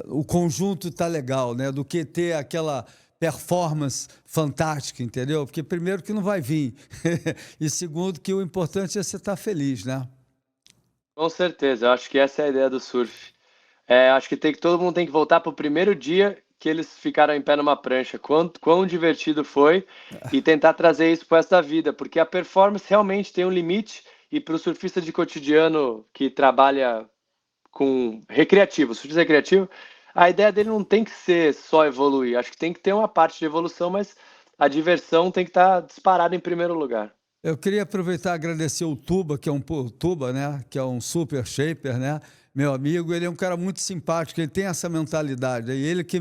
O conjunto tá legal, né? Do que ter aquela performance fantástica, entendeu? Porque primeiro que não vai vir e segundo que o importante é você estar feliz, né? Com certeza. Eu acho que essa é a ideia do surf. Acho que todo mundo tem que voltar para o primeiro dia que eles ficaram em pé numa prancha. Quão divertido foi e tentar trazer isso para essa vida, porque a performance realmente tem um limite e para o surfista de cotidiano que trabalha com recreativo, surfista recreativo, a ideia dele não tem que ser só evoluir. Acho que tem que ter uma parte de evolução, mas a diversão tem que estar disparada em primeiro lugar. Eu queria aproveitar e agradecer o Tuba, Tuba, né? Que é um super shaper, né? Meu amigo, ele é um cara muito simpático, ele tem essa mentalidade. E ele que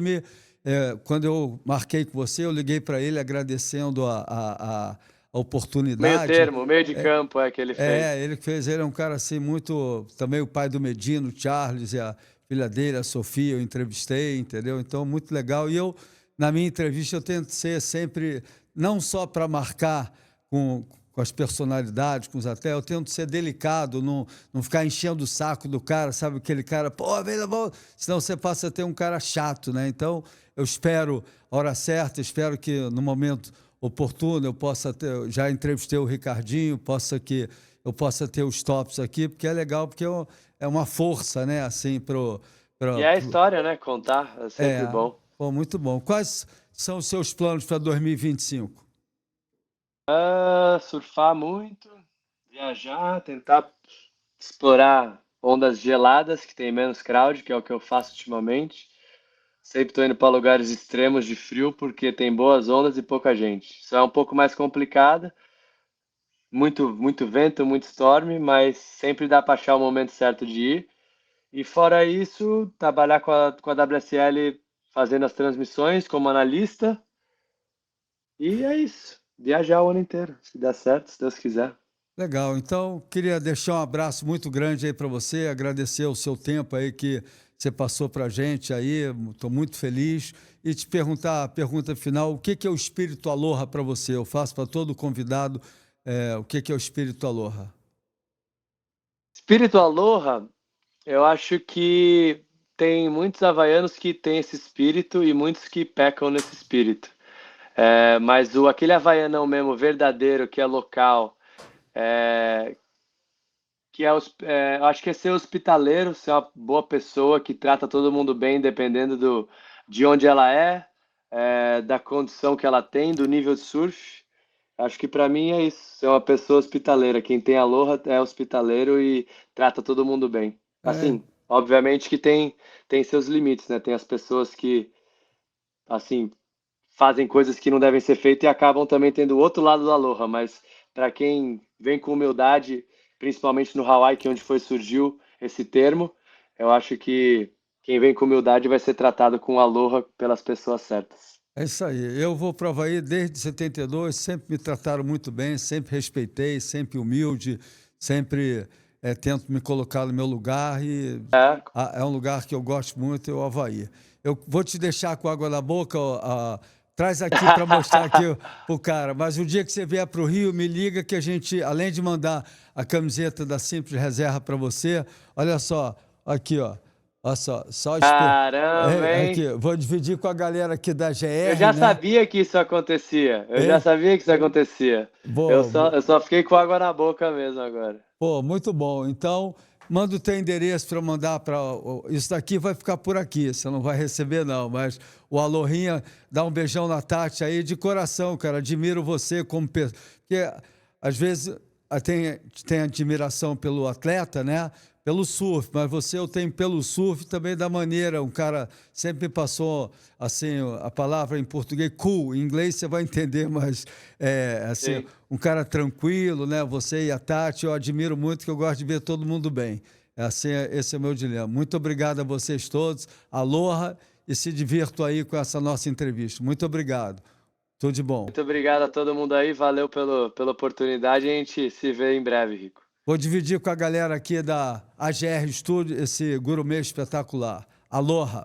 quando eu marquei com você, eu liguei para ele agradecendo a Meio oportunidade. termo, meio de campo é que ele fez. Ele que fez, ele é um cara assim muito. Também o pai do Medino, o Charles, e a filha dele, a Sofia, eu entrevistei, entendeu? Então, muito legal. E eu, na minha entrevista, eu tento ser sempre, não só para marcar com as personalidades, com os atletas, eu tento ser delicado, não ficar enchendo o saco do cara, sabe? Aquele cara, pô, vem da bola, senão você passa a ter um cara chato, né? Então, eu espero a hora certa, espero que no momento oportuno eu possa ter, já entrevistei o Ricardinho, eu possa ter os tops aqui, porque é legal, porque é uma força, né, assim, E é a história, né? Contar é é, sempre bom. pô, muito bom. Quais são os seus planos para 2025? Surfar muito, viajar, tentar explorar ondas geladas, que tem menos crowd, que é o que eu faço ultimamente. Sempre estou indo para lugares extremos de frio, porque tem boas ondas e pouca gente. Isso é um pouco mais complicado, muito vento, muito storm, mas sempre dá para achar o momento certo de ir. E fora isso, trabalhar com a WSL fazendo as transmissões como analista. E é isso. Viajar o ano inteiro, se der certo, se Deus quiser. Legal, então queria deixar um abraço muito grande aí para você, agradecer o seu tempo aí que você passou para a gente aí, estou muito feliz. E te perguntar a pergunta final, o que é o espírito Aloha para você? Eu faço para todo convidado, o que é o espírito Aloha? Espírito Aloha, eu acho que tem muitos havaianos que têm esse espírito e muitos que pecam nesse espírito. Mas aquele havaianão mesmo, verdadeiro, que é local, é, eu acho que é ser hospitaleiro, ser uma boa pessoa que trata todo mundo bem, dependendo de onde ela da condição que ela tem, do nível de surf. Acho que para mim é isso, ser uma pessoa hospitaleira. Quem tem Aloha é hospitaleiro e trata todo mundo bem. É, Assim, obviamente que tem seus limites, né? Tem as pessoas que, assim, fazem coisas que não devem ser feitas e acabam também tendo o outro lado do Aloha, mas para quem vem com humildade, principalmente no Hawaii, que é onde surgiu esse termo, eu acho que quem vem com humildade vai ser tratado com Aloha pelas pessoas certas. é isso aí. Eu vou para o Havaí desde 72, sempre me trataram muito bem, sempre respeitei, sempre humilde, sempre tento me colocar no meu lugar e É, é um lugar que eu gosto muito, é o Havaí. Eu vou te deixar com água na boca, ó, traz aqui para mostrar aqui pro cara. Mas o dia que você vier para o Rio, me liga que a gente, além de mandar a camiseta da Simples Reserva para você, olha só, aqui, ó. Olha só caramba, aqui, hein? vou dividir com a galera aqui da Eu GR, já né? sabia que isso acontecia. Eu já Hein? sabia que isso acontecia. Eu Boa, só, eu só fiquei com água na boca mesmo agora. pô, muito bom. Então, manda o teu endereço para mandar para. Isso daqui vai ficar por aqui, você não vai receber, não. Mas o Alohinha, dá um beijão na Tati aí de coração, cara. Admiro você como pessoa. Porque às vezes tem admiração pelo atleta, né? Pelo surf, mas você eu tenho pelo surf também da maneira. Um cara sempre passou assim a palavra em português cool, em inglês você vai entender, mas assim Sim. um cara tranquilo, né? Você e a Tati, eu admiro muito, que eu gosto de ver todo mundo bem. Assim, esse é o meu dilema. Muito obrigado a vocês todos. Aloha e se divirto aí com essa nossa entrevista. Muito obrigado. Tudo de bom. Muito obrigado a todo mundo aí. Valeu pela oportunidade. A gente se vê em breve, Rico. Vou dividir com a galera aqui da AGR Studio esse gourmet espetacular. Aloha!